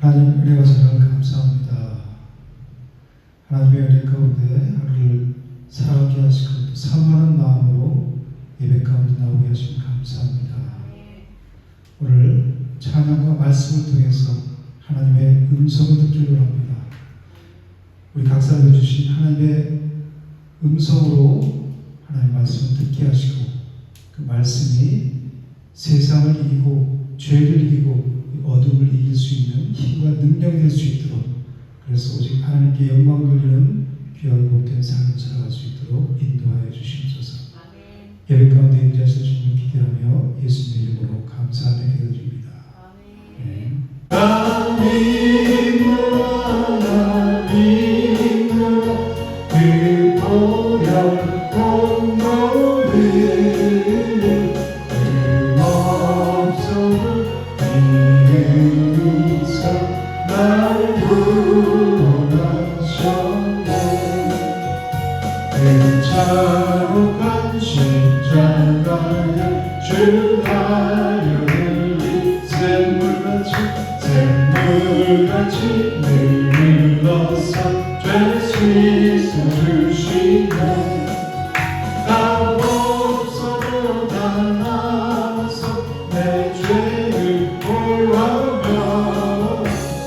하나님 은혜와 사랑을 감사합니다. 하나님의 은혜 가운데 하루를 살아가게 하시고 또 사모하는 마음으로 예배 가운데 나오게 하시면 감사합니다. 오늘 찬양과 말씀을 통해서 하나님의 음성을 듣기를 원합니다. 우리 각사를 주신 하나님의 음성으로 하나님의 말씀을 듣게 하시고 그 말씀이 세상을 이기고 죄를 이기고 어둠을 이길 수 있는 힘과 능력이 될 수 있도록, 그래서 오직 하나님께 영광 돌리는 귀하고 복된 삶을 살아갈 수 있도록 인도하여 주시옵소서. 예배 가운데 임재하실 주님을 기대하며 예수님의 이름으로 감사하며 기도드립니다. 아멘. 그 보혈 공로를 자욱한 십자가에 주 하여 흘리 샘물같이 흘러서 죄 씻어 주시네. 나 없어도 다 나서 내 죄를 보라며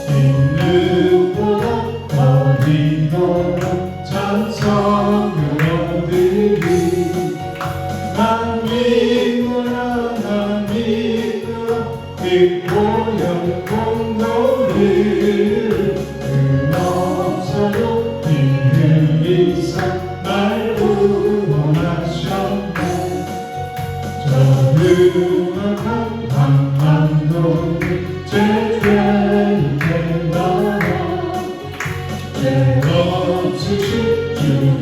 있는 보다 어디도록 찬송을 그 보혈 공로를 끊없어도 흘리사 날 구원하셨네. 저 흉악한 한반도를 제 죄를 깨달아 죄 없으신 주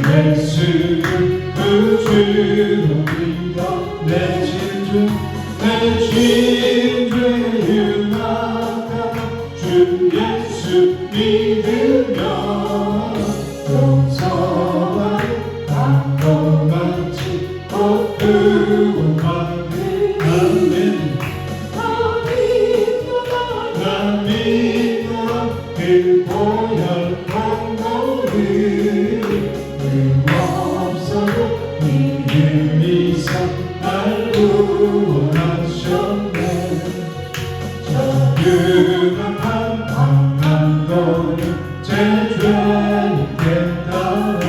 예수를 그 주로 믿어 내 진주 주 예수 믿으며 용서하는 강도같이 곧 구원받는 아멘. 나 믿노라 그 보혈 공로를 없어도 믿으리사 날 구원하셨네. 흉악한 한반도를 제 죄를 깨달아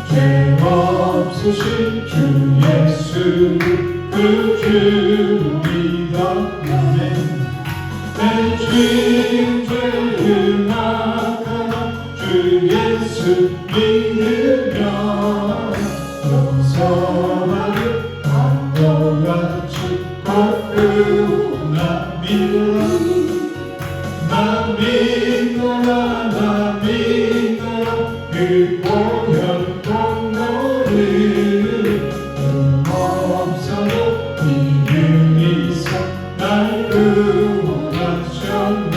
죄 없으신 주 예수를 그 주로 믿어 내 주인 죄를 나가나 주 예수 믿으며 용서하는 강도같이 곧 나 믿노라 그 보혈 공로를 없어도 믿으리사 날 구원하셨네.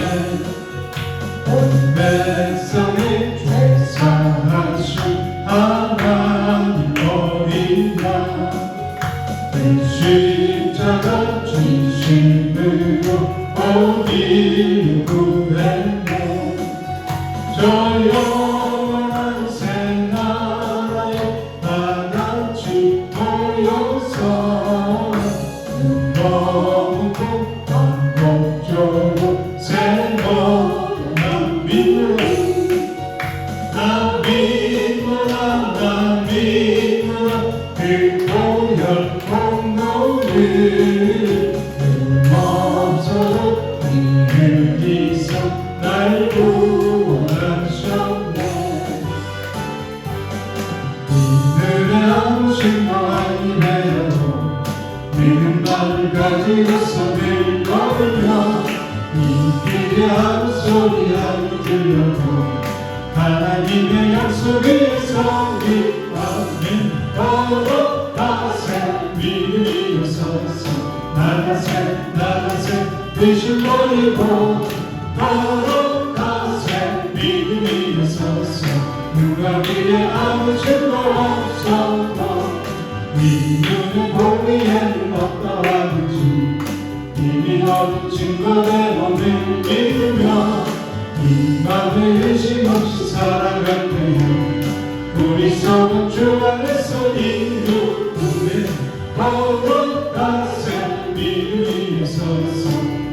온 백성의 죄 사하신 하나님 어린 양 그 십자가 진심으로 어디로 구했네. 저 영원한 새 나라에 다같이 모여서 너무도 반복적으로 새로운 나 믿노라 그 보혈 공로를 없어도 흘리사 날 구원하셨네. 이들의 아무심도 아니래요. 믿는 말을 가지고서 늘 걸으며 이들의 아무 소리 아니 들려도 하나님의 약속 위에서 아멘. 걸어가세 믿음이 서서 나가세 대신 버리고 걸어가세 믿음이 서서 누가 위에 아무 증거 없어도 믿음은 보기에는 어떠하든지 이미 얻은 증거대로 늘 믿으며 이 맘에 의심 없이 살아갈 때에 우리 속은 주 안에서 이루네 거룩하세 믿음 위에 서서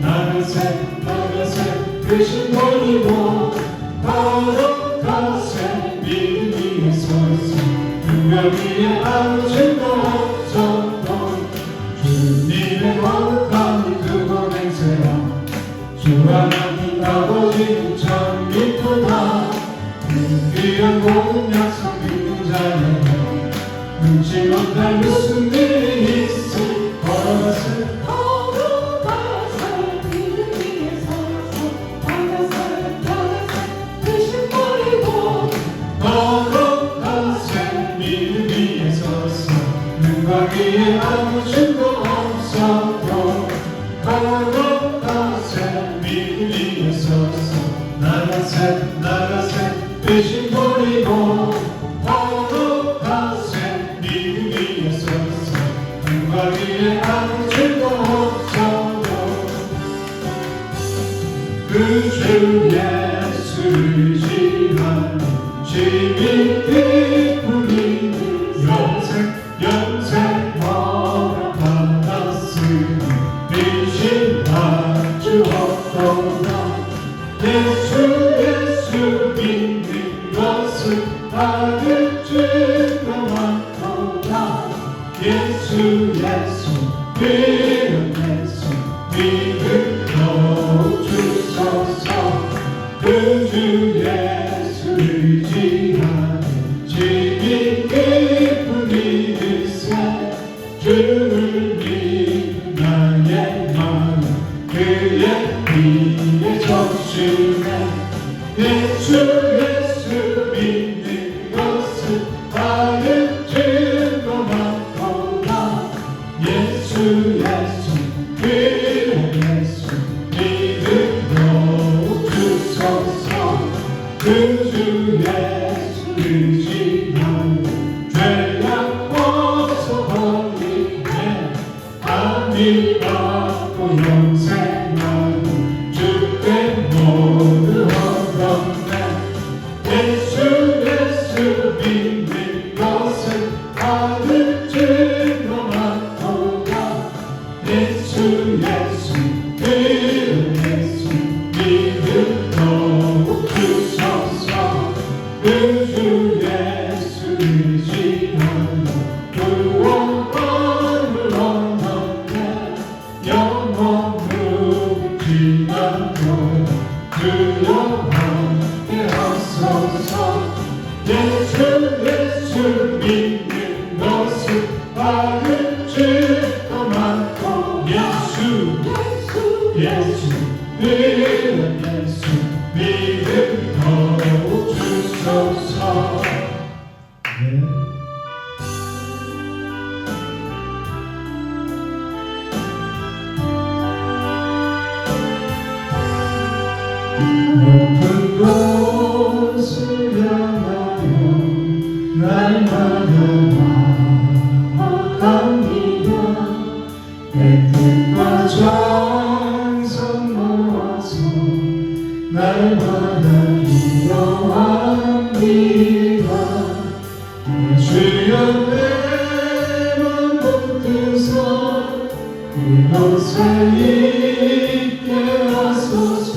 나가세 대신 버리고 거룩하세 믿음 위에 서서 누가 위에 아무 증거 없어도 주님의 거룩함이 크고 맹세하 주 하나님 아버지 참 믿구나 그 귀한 모든 약속 믿는 자에게 눈치 못할 무슨 일이 있을 걸어가세 거룩하세 믿음 위에 서서 나가세 대신 버리고 거룩하세 믿음 위에 서서 눈과 귀에 아무 증거 없어도 거룩하세 믿음 위에 서서 나가세 대신 버리고 거룩하세 믿음 위에 서서 눈과 귀에 아무 증거 없어도 그 주 예수를 지한 시민 기쁨이 영생 허락받았으니 의심할 주 없도다 예수 믿는 것은 받을 줄로 많도다 예수 그런 예수 믿음으로 주소서 그 주 예수를 지하는 지민 기쁨이 있어 주를 믿는 나의 마음 그의 피에 적시네 예수 믿는 것은 받을 줄로 많도다 예수 그런 예수 믿음으로 주소서 그 주 예수를 지하여 죄악 벗어버리네 하늘 받고 영생하는 주께 모두 얻었네 예수 믿는 것은 받을 줄로 많도다 예수 그런 예수 믿음으로 주소서 그 주 예수를 지하여 구원을 얻었네 영원 묵지 않고 주여 함께 하소서 예수 믿는 것은 받을 줄도 많고 예수 그런 예수 믿음으로 주소서 네. 높은 곳을 향하여 날마다 나아갑니다 내 뜻과 정성 모아서 날마다 기도합니다 주여 내 맘 붙드서 그곳에 있게 하소서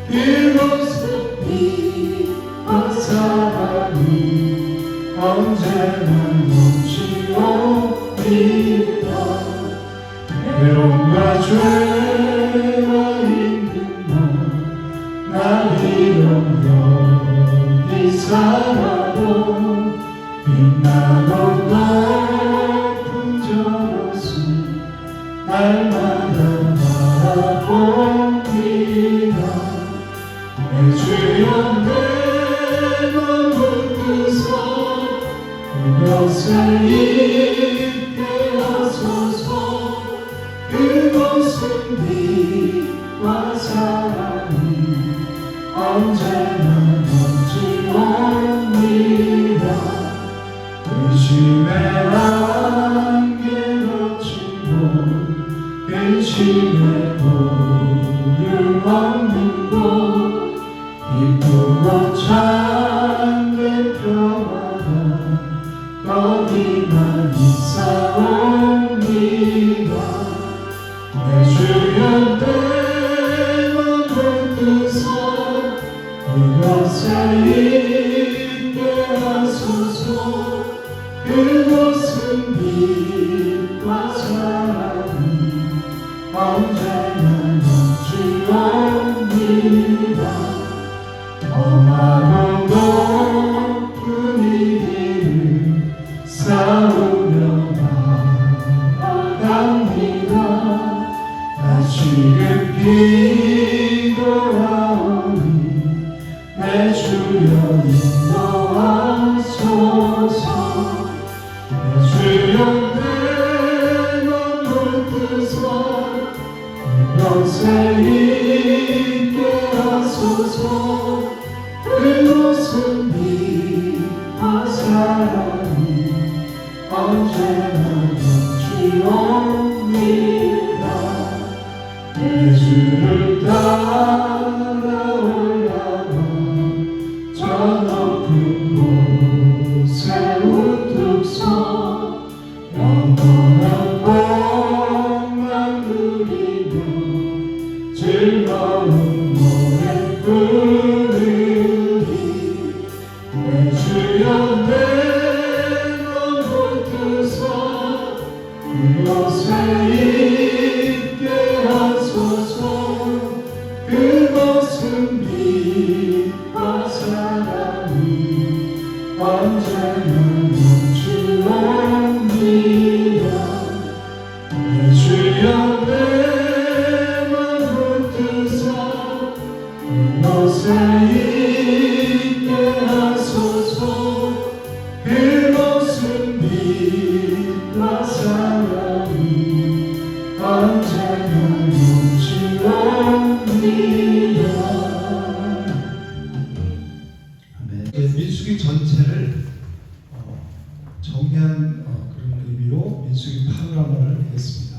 그곳은 빛과 사랑이 언제나 넘치옵니다 외로움과 죄와 힘듦과 나 여기 살아도 빛나고 높은 저곳을 날마다 바라봅니다 내 주여 내 맘 붙드서 그곳에 있게 하소서 그곳은 빛과 사랑이 언제나 넘치옵니다 의심의 안개 거치고 근심의 불을 없는 곳 참된 평화가 거기만 있사옵니다. 내 주여 내 맘을 뜨사 이곳에 있게 하소서. 그곳은 빛과 사랑이 언제나 넘치옵니다. 험하고 높은 이 길을 싸우며 나아갑니다. 나 지금 기도하오니 내 주여 인도하소서. 내 주여 내 맘을 뜨사 그곳에 있게 하소서. 그곳은 빛과 사랑이 언제나 넘치옵니다. 내 주를 따라 올라가 저 높은 곳에 우뚝 서 영원한 복만 누리며 즐거운 노래 부르리. 내 주여 내 맘을 뜨사 그곳에 있게 하소서. 그곳은 빛과 사랑이 언제나 넘치옵니다. 내 주여 내 맘을 뜨사 그곳에 있게 하소서. 그곳은 빛과 사랑이 언제나 넘치옵니다. 민수기 전체를 정리한 그런 의미로 민수기 파노라마를 하겠습니다.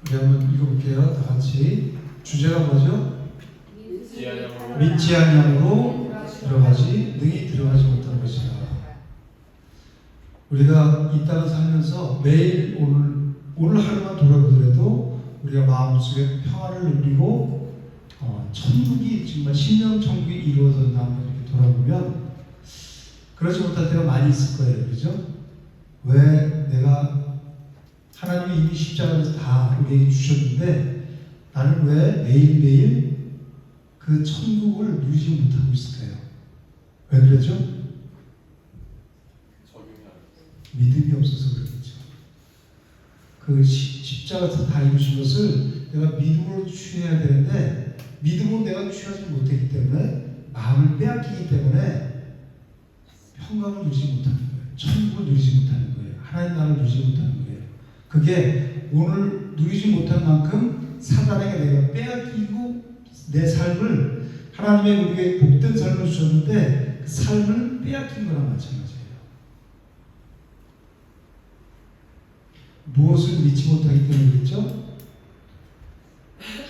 우리 한번 읽어볼게요. 다 같이. 주제가 뭐죠? 믿지 아니함으로 들어가지 능히 들어가지 못한 것이라. 우리가 이 땅을 살면서 매일 오늘 하루만 돌아보더라도 우리가 마음속에 평화를 누리고 천국이 정말 신령 천국이 이루어졌나 한번 이렇게 돌아보면 그러지 못할 때가 많이 있을 거예요. 그렇죠? 왜 내가 하나님이 이미 십자가에서 다 우리에게 주셨는데 나는 왜 매일매일 그 천국을 누리지 못하고 있을까요? 왜 그러죠? 믿음이 없어서 그렇겠죠. 그 십자가에서 다 이루신 것을 내가 믿음으로 취해야 되는데 믿음으로 내가 취하지 못했기 때문에 마음을 빼앗기기 때문에 평강을 누리지 못하는 거예요. 천국을 누리지 못하는 거예요. 하나님 나라를 누리지 못하는 거예요. 그게 오늘 누리지 못한 만큼 사단에게 내가 빼앗기고 내 삶을 하나님의 우리에게 복된 삶을 주셨는데 그 삶을 빼앗긴 거랑 마찬가지예요. 무엇을 믿지 못하기 때문에 그랬죠?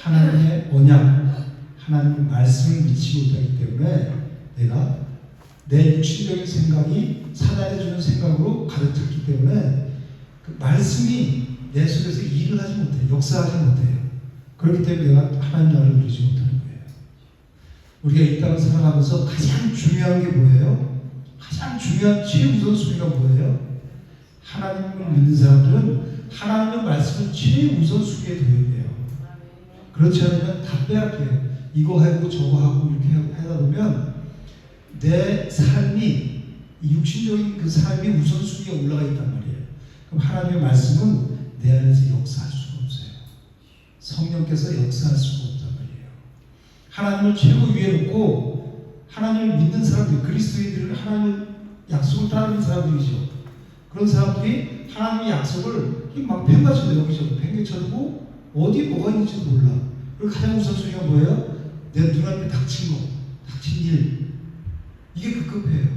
하나님의 언약, 하나님의 말씀을 믿지 못하기 때문에 내가 내 육신적인 생각이 사단이 주는 생각으로 가득 찼기 때문에 그 말씀이 내 속에서 일을 하지 못해요. 역사하지 못해요. 그렇기 때문에 내가 하나님 나라를 누리지 못하는 거예요. 우리가 이 땅을 살아가면서 가장 중요한 게 뭐예요? 가장 중요한 최우선순위가 뭐예요? 하나님을 믿는 사람들은 하나님의 말씀을 최우선순위에 둬야 돼요. 그렇지 않으면 다 빼앗겨요. 이거 하고 저거 하고 이렇게 하다 보면 내 삶이 육신적인 그 삶이 우선순위에 올라가 있단 말이에요. 그럼 하나님의 말씀은 내 안에서 역사할 수가 없어요. 성령께서 역사할 수가 없단 말이에요. 하나님을 최고 위에 놓고 하나님을 믿는 사람들, 그리스도인들은 하나님의 약속을 따르는 사람들이죠. 그런 사람들이 하나님의 약속을 막 팽개쳐도 여기저기 팽개쳐두고 어디 뭐가 있는지도 몰라. 그리고 가장 우선순위가 뭐예요? 내 눈앞에 닥친 거, 닥친 일. 이게 급급해요.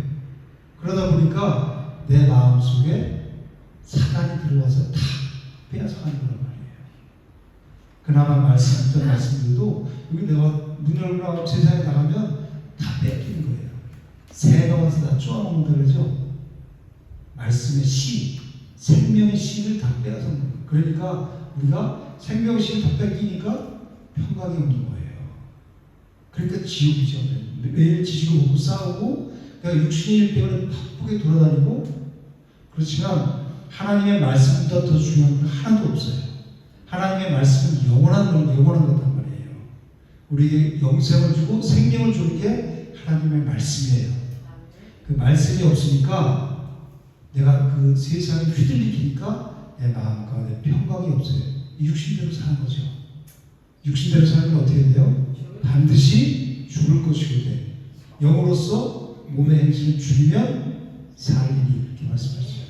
그러다 보니까 내 마음속에 사단이 들어와서 다 빼앗아가는 거란 말이에요. 그나마 말씀했던 말씀들도 여기 내가 문 열고 나가면 세상에 나가면 다 뺏기는 거예요. 새가 와서 다 쪼아먹는다 그러죠. 말씀의 씨, 생명의 씨를 다 빼앗아 먹는 거예요. 그러니까 우리가 생명의 씨를 다 뺏기니까 평강이 없는 거예요. 그러니까 지옥이죠. 매일 지지고 먹고 싸우고 그러니까 육신의 일 때문에 바쁘게 돌아다니고 그렇지만 하나님의 말씀보다 더 중요한 건 하나도 없어요. 하나님의 말씀은 영원한 거단 말이에요. 우리에게 영생을 주고 생명을 주는 게 하나님의 말씀이에요. 그 말씀이 없으니까 내가 그 세상에 휘둘리니까 내 마음과 내 평강이 없어요. 육신대로 사는 거죠. 육신대로 살면 어떻게 돼요? 반드시 죽을 것이거든. 영으로서 몸의 행실을 죽이면 살리니 이렇게 말씀하시죠.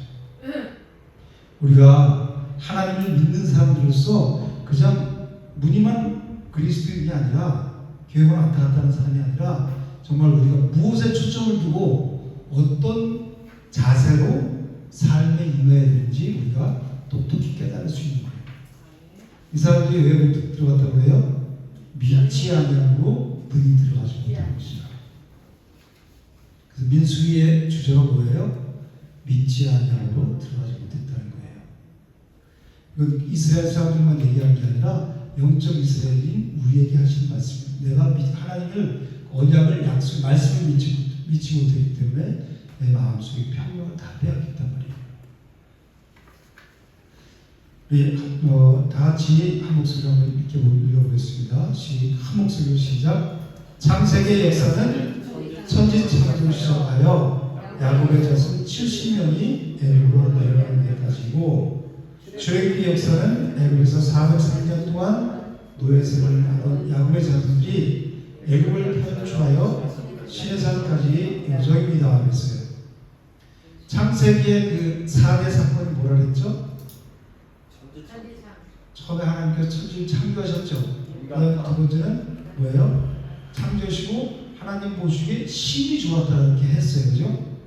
우리가 하나님을 믿는 사람들로서 그냥 무늬만 그리스도인이 아니라 교회 왔다 갔다 하는 사람이 아니라 정말 우리가 무엇에 초점을 두고 어떤 자세로 삶에 임해야 되는지 우리가 똑똑히 깨달을 수 있는 거예요. 이 사람들이 왜 못 들어갔다고 해요? 믿지 아니함으로 능히 들어가지 못한 것이다. 그래서 민수기의 주제가 뭐예요? 믿지 아니함으로 들어가지 못했다는 거예요. 이건 이스라엘 사람들만 얘기하는 게 아니라 영적 이스라엘인 우리에게 하시는 말씀입니다. 내가 하나님을 언약을 약속 말씀을 믿지 못했기 때문에 내 마음속에 평강을 다 빼앗겼단 말이에요. 우리 다 같이 한 목소리로 한번 읽어보겠습니다. 한 목소리로 시작. 창세기의 역사는 천지 창조를 시작하여 야곱의 자손 70명이 애굽으로 내려가는 데까지고 출애굽의 역사는 애굽에서 403년 동안 노예 생활을 하던 야곱의 자손들이 애굽을 편출하여 시내산까지 여정입니다 하면서요. 창세기의 그 4대 사건이 뭐라 그랬죠? 처음에 하나님께서 천지를 창조하셨죠. 그다음에 두 번째는 뭐예요? 창조하시고 하나님 보시기에 심히 좋았다 이렇게 했어요. 그죠?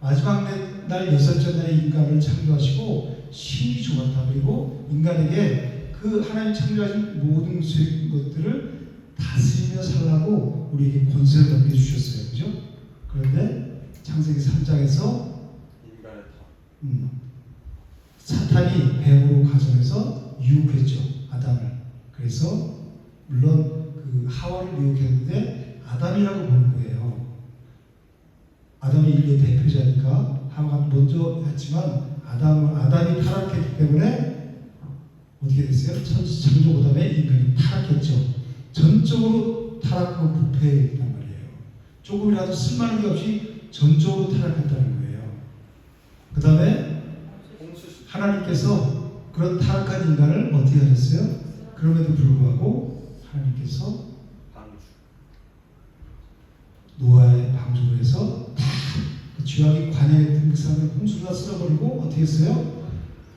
마지막 날 여섯째 날에 인간을 창조하시고 심히 좋았다. 그리고 인간에게 그 하나님 창조하신 모든 것들을 다스리며 살라고 우리에게 권세를 넘겨주셨어요. 그죠? 그런데 창세기 3장에서 사탄이 뱀으로 가정해서 유혹했죠. 아담을. 그래서 물론 그 하와를 유혹했는데 아담이라고 보는 거예요. 아담이 인류의 대표자니까 하와가 먼저 했지만 아담이 타락했기 때문에 어떻게 됐어요? 천지 창조 그다음에 인간이 타락했죠. 전적으로 타락하고 부패했단 말이에요. 조금이라도 쓸만한 게 없이 전적으로 타락했다는 거예요. 그 다음에 하나님께서 그런 타락한 인간을 어떻게 하셨어요? 그럼에도 불구하고 하나님께서 노아의 방주를 해서 그 죄악이 관여했던 그 사람을 홍수가 쓸어버리고 어떻게 했어요?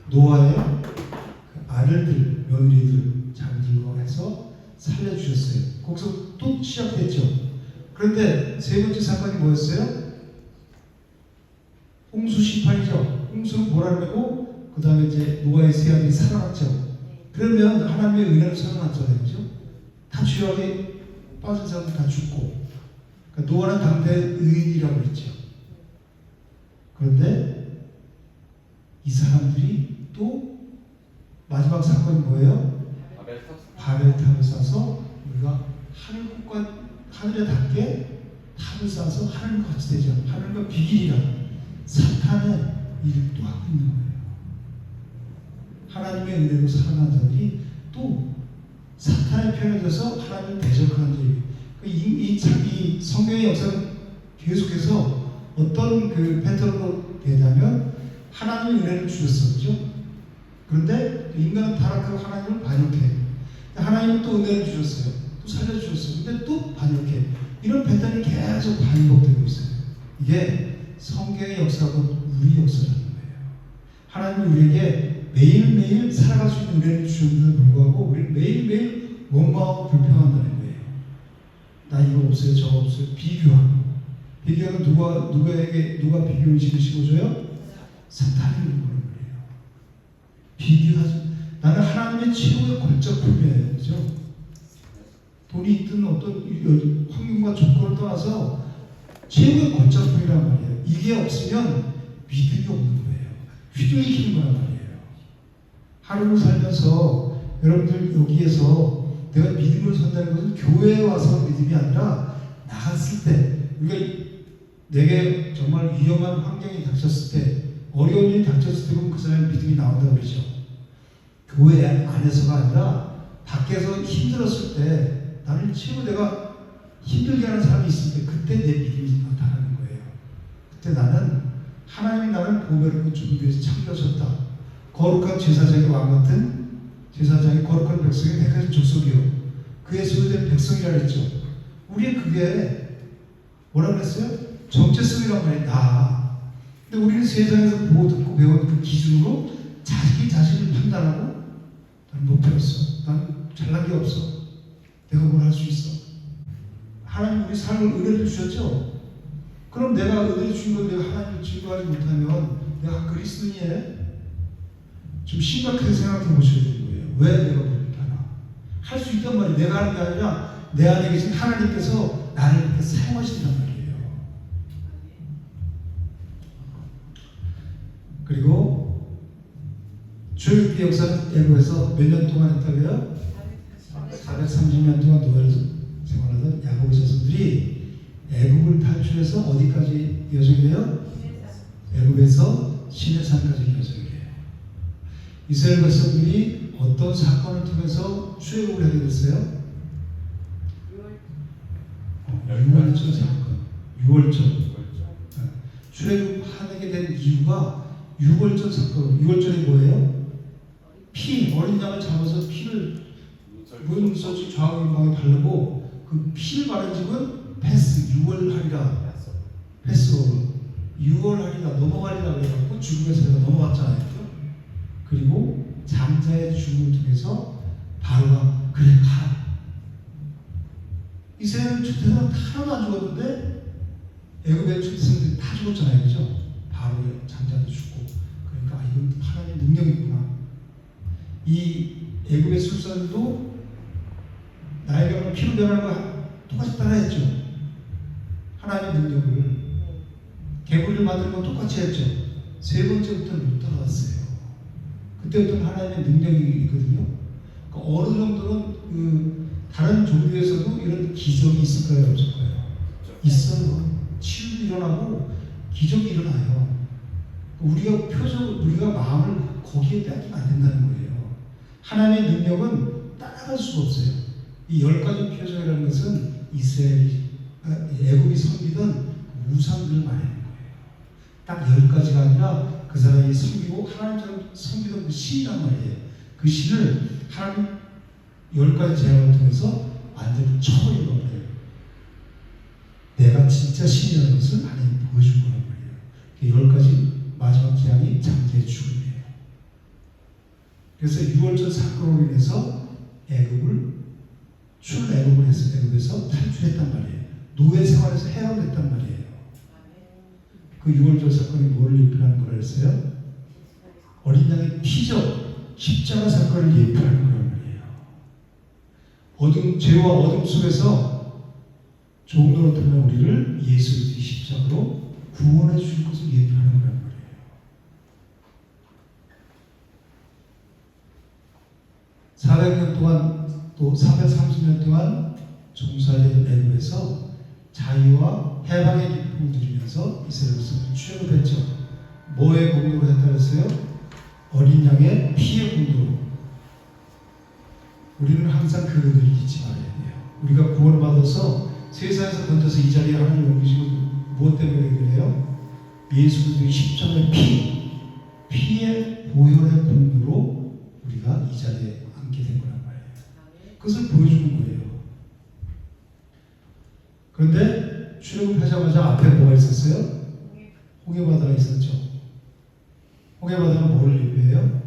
노아의 그 아들들, 며느리들, 자기들과 해서 살려주셨어요. 거기서 또 시작됐죠. 그런데 세 번째 사건이 뭐였어요? 홍수 심판이죠. 홍수는 몰아내고 그 다음에 이제 노아의 세 아들이 살아났죠. 그러면 하나님의 은혜로 살아났잖아요. 그죠? 다 죄악에 빠진 사람들 다 죽고. 그러니까 노아는 당대 의인이라고 그랬죠. 그런데 이 사람들이 또 마지막 사건이 뭐예요? 바벨탑을 쌓아서 우리가 하늘에 닿게 탑을 쌓아서 하늘과 같이 되죠. 하늘과 비길이라 사탄의 일을 또 하고 있는 거예요. 하나님의 은혜로 살아난 자들이 또 사탄의 편에 들어서 하나님을 대적하는 자들이 이 성경의 역사는 계속해서 어떤 그 패턴으로 되냐면 하나님의 은혜를 주셨어. 그죠? 그런데 인간은 타락하고 하나님을 반역해. 하나님은 또 은혜를 주셨어요. 또 살려주셨어요. 근데 또 반역해. 이런 패턴이 계속 반복되고 있어요. 이게 성경의 역사고 우리 역사라는 거예요. 하나님은 우리에게 매일매일 살아갈 수 있는 은혜를 주셨는데도 불구하고 우리 매일매일 원망하고 불평한다는 거예요. 나 이거 없어요, 저거 없어요. 비교하고. 비교하면 누가 비교 의식을 심어줘요? 사탄이 있는 거예요. 비교하지. 나는 하나님의 최고의 걸작품이에요. 그죠? 돈이 있든 어떤 환경과 조건을 떠나서 최고의 걸작품이란 말이에요. 이게 없으면 믿음이 없는 거예요. 휘둘리는 거란 말이에요. 하루를 살면서 여러분들 여기에서 내가 믿음을 선다는 것은 교회에 와서 믿음이 아니라 나갔을 때, 우리가 내게 정말 위험한 환경이 닥쳤을 때, 어려운 일이 닥쳤을 때 보면 그 사람의 믿음이 나온다고 그러죠. 교회 안에서가 아니라 밖에서 힘들었을 때, 나를 최고 내가 힘들게 하는 사람이 있을 때 그때 내 믿음이 나타나는 거예요. 그때 나는 하나님이 나를 보배롭고 준비해서 창조하셨다. 거룩한 제사장의 왕 같은 제사장이 거룩한 백성의 백한 족속이요. 그의 소유된 백성이라 했죠. 우리의 그게 뭐라 그랬어요? 정체성이란 말이 나. 근데 우리는 세상에서 보고 듣고 배운 그 기준으로 자식이 자신을 판단하고 나는 못 배웠어. 나는 잘난 게 없어. 내가 뭘 할 수 있어. 하나님 우리 삶을 은혜를 주셨죠? 그럼 내가 은혜를 준 걸 내가 하나님을 증거하지 못하면 내가 그리스도인이에? 좀 심각하게 생각해 보셔야 되는 거예요. 왜 내가 못하나? 할 수 있단 말이에요. 내가 하는 게 아니라 내 안에 계신 하나님께서 나를 이렇게 사용하신단 말이에요. 그리고 출애굽기 역사는 애굽에서 몇 년 동안 했다고요? 430년 동안 노예를 생활하던 야곱의 자손들이 애굽을 탈출해서 어디까지 이어지게 돼요? 애굽에서 시내산까지 이어지게 돼요. 이스라엘 백성들이 어떤 사건을 통해서 출애굽을 하게 됐어요? 유월절 사건. 유월절. 출애굽하게 된 이유가 유월절 사건. 유월절이 뭐예요? 피, 어린 양을 잡아서 피를 문서지 좌우명에 바르고 그 피를 바른 집은 패스, 6월하리라. 패스오버. 6월하리라, 넘어가리라 그래갖고 죽음의 세대가 넘어갔잖아요. 그리고 장자의 죽음을 통해서 바로가 그래 가라. 이스라엘 초대생은 하나도 안 죽었는데 애굽의 초대생들이 다 죽었잖아요. 그죠? 바로의 장자도 죽고. 그러니까 이건 하나님의 능력이구나. 이 애굽의 술사들도 나에게 오는 피로 변하는 거 똑같이 따라했죠. 하나님의 능력을. 개구리를 만드는 건 똑같이 했죠. 세 번째부터는 못 따라갔어요. 그때부터는 하나님의 능력이 있거든요. 그러니까 어느 정도는 다른 종교에서도 이런 기적이 있을까요? 없을까요? 있어요. 치유도 일어나고 기적이 일어나요. 우리가 마음을 거기에 빼앗기면 안 된다는 거예요. 하나님의 능력은 따라갈 수가 없어요. 이 10가지 표적이라는 것은 애굽이 섬기던 우상들을 말하는 거예요. 딱 10가지가 아니라 그 사람이 섬기고 하나님처럼 섬기던 그 신이란 말이에요. 그 신을 하나님 10가지 제약을 통해서 완전히 쳐버린 거예요. 내가 진짜 신이라는 것을 하나님이 보여준 거란 말이에요. 10가지 마지막 재앙이 장자의 죽음이에요. 그래서 6월절 사건으로 인해서 출애굽을 해서 애굽에서 탈출했단 말이에요. 노예 생활에서 해방됐단 말이에요. 그 6월절 사건이 뭐를 예표하는 거라 했어요? 어린 양의 피죠. 십자가 사건을 예표하는 거란 말이에요. 죄와 어둠 속에서 좋은 노릇하면 우리를 예수 그리스도의 십자가로 구원해 주실 것을 예표하는 거란 말이에요. 또 430년 동안 종살이된 애굽에서 자유와 해방의 기쁨을 누리면서 이스라엘 백성들이 출애굽했죠. 뭐의 공로로 했다 그랬어요? 어린 양의 피의 공로로. 우리는 항상 그 은혜를 잊지 말아야 돼요. 우리가 구원을 받아서 세상에서 던져서 이 자리에 하나님 옮기시고 무엇 때문에 그래요? 예수 그리스도의 십자가의 피의 보혈의 공로로 우리가 이 자리에 앉게 된 거란 말이에요. 그것을 보여주는 거예요. 그런데 출애굽하자마자 앞에 뭐가 있었어요? 홍해바다가 있었죠. 홍해바다는 뭐를 예표해요?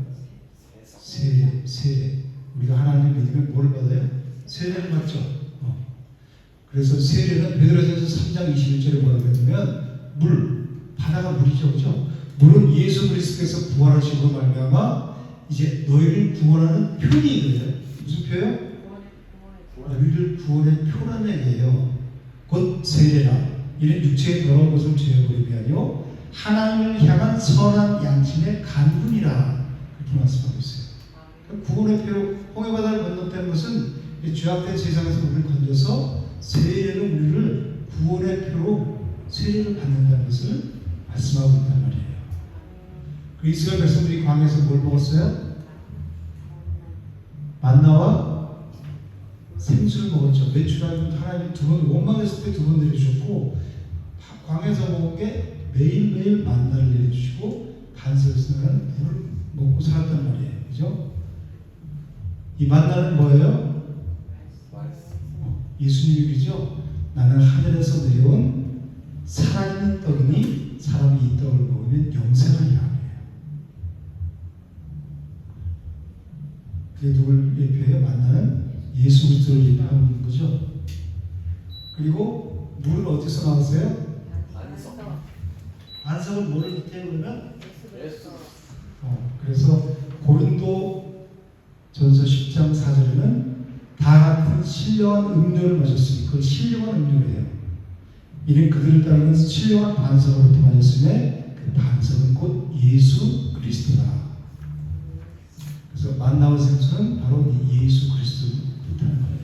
세례. 우리가 하나님을 믿으면 뭐를 받아요? 세례를 받죠. 그래서 세례는 베드로전서 3장 21절에 뭐라고 했냐면 바다가 물이죠. 그죠? 물론 예수 그리스도께서 부활하시고 말미암아 이제 너희를 구원하는 표이 그래요. 무슨 표요? 너희를 구원의 표라는 얘기예요. 곧 세례라. 이는 육체의 더러운 것을 제어버림이 아니요 하나님을 향한 선한 양심의 간군이라. 그렇게 말씀하고 있어요. 구원의 표, 홍해바다를 건넜다는 것은 죄악된 세상에서 우리를 건져서 세례로 우리를 구원의 표로 세례를 받는다는 것을 말씀하고 있단 말이에요. 그 이스라엘 백성들이 광야에서 뭘 먹었어요? 만나와 생수를 먹었죠. 매출하기도 하나님 두 번, 원망했을 때 두 번 내려주셨고, 광야에서 먹은 게 매일매일 만나를 내려주시고, 반석에서는 물을 먹고 살았단 말이에요. 그죠? 이 만나는 뭐예요? 예수님이죠. 나는 하늘에서 내려온 살아있는 떡이니 사람이 이 떡을 먹으면 영생하리라. 그게 누굴 예표해요? 만나는 예수 그리스도를 예표하는 거죠. 그리고 물은 어디서 나왔어요? 안석은 뭐를 뜻해요 그러면? 그래서 고린도 전서 10장 4절에는 다 같은 신령한 음료를 마셨으니 그걸 신령한 음료예요. 이는 그들을 따르는 신령한 반석으로부터 마셨으며 그 반석은 곧 예수 그리스도라. 그래서 만나와 생수는 바로 이 예수 그리스도를 뜻하는 거예요.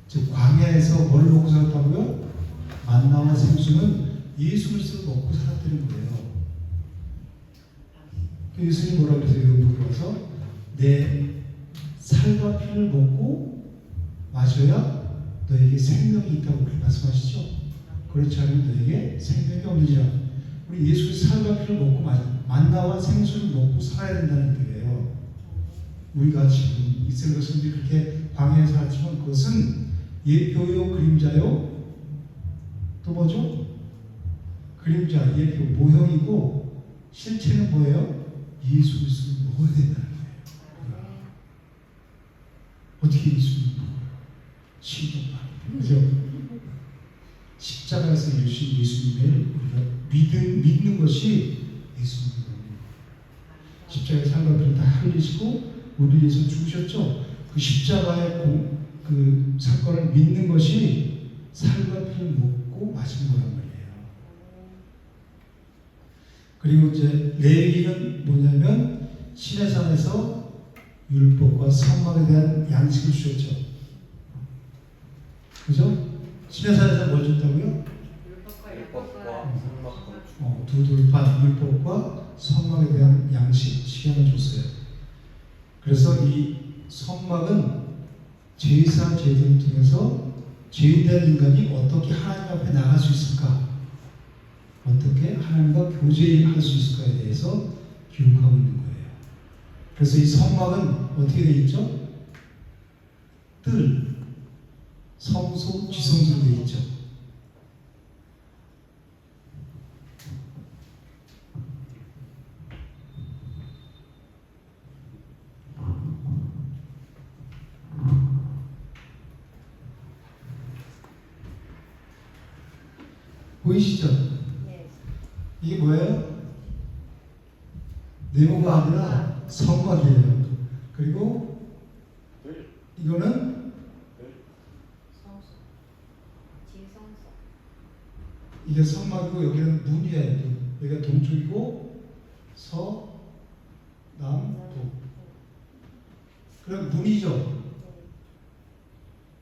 즉 광야에서 뭘 먹고 살았다고요? 만나와 생수는 예수 그리스도를 먹고 살았다는 거예요. 예수님이 뭐라고 그러세요? 여기 와서 내 살과 피를 먹고 마셔야 너에게 생명이 있다고 그렇게 말씀하시죠? 그렇지 않으면 너에게 생명이 없느니라. 우리 예수의 살과 피를 먹고 만나와 생수를 먹고 살아야 된다는 뜻이에요. 우리가 지금 이스라엘 백성들이 그렇게 광야에 살았지만 그것은 예표요 그림자요 또 뭐죠? 그림자, 예표, 모형이고 실체는 뭐예요? 예수 그리스도를 먹어야 된다는 거예요. 어떻게 예수님을 먹어요? 신경만. 그죠? 십자가에서 이루신 예수님을 우리가 믿는 것이 예수님입니다. 십자가의 삶과 피를 다 흘리시고 우리 위해서 죽으셨죠. 그 십자가의 그 사건을 믿는 것이 삶과 피를 먹고 마시는 거란 말이에요. 그리고 이제 레위기는 뭐냐면 시내산에서 율법과 선막에 대한 양식을 주셨죠. 그죠? 시내산에서 뭘 줬다고요? 두 돌판 율법과 선막에 대한 양식 시간을 줬어요. 그래서 이 선막은 제사 제도를 통해서 죄인된 인간이 어떻게 하나님 앞에 나갈 수 있을까? 어떻게 하나님과 교제할 수 있을까에 대해서 기록하고 있는 거예요. 그래서 이 성막은 어떻게 되어 있죠? 뜰, 성소, 지성소로 되어 있죠. 보이시죠? 이게 뭐예요? 네모가 아니라 성막이에요. 그리고 이거는 이게 성막이고 여기는 문이에요. 여기가 동쪽이고 서, 남, 북. 그럼 문이죠.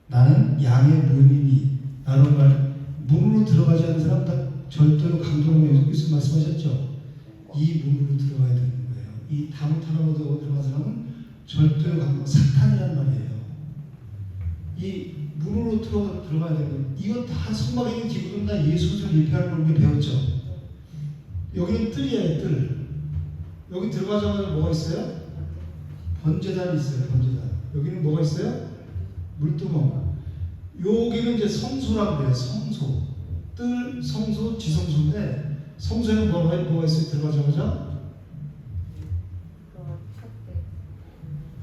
나는 양의 문이니 나는 말 문으로 들어가지 않는 사람 다 절대로 강도로 예수 말씀하셨죠. 이 문으로 들어가야 되는 거예요. 이 다문타나로 들어간 사람은 절대로 강도 사탄이란 말이에요. 이 문으로 들어가야 되는 거예요. 이건 다 성막에 있는 기구는 다 예수를 예표하는 걸 우리가 배웠죠. 여기는 뜰이에요. 뜰. 여기 들어가자마자 뭐가 있어요? 번제단이 있어요. 번제단. 여기는 뭐가 있어요? 물두멍. 여기는 이제 성소라고 그래요. 성소. 뜰, 성소, 지성소인데 성소에는 뭐가 있어요? 들어가자마자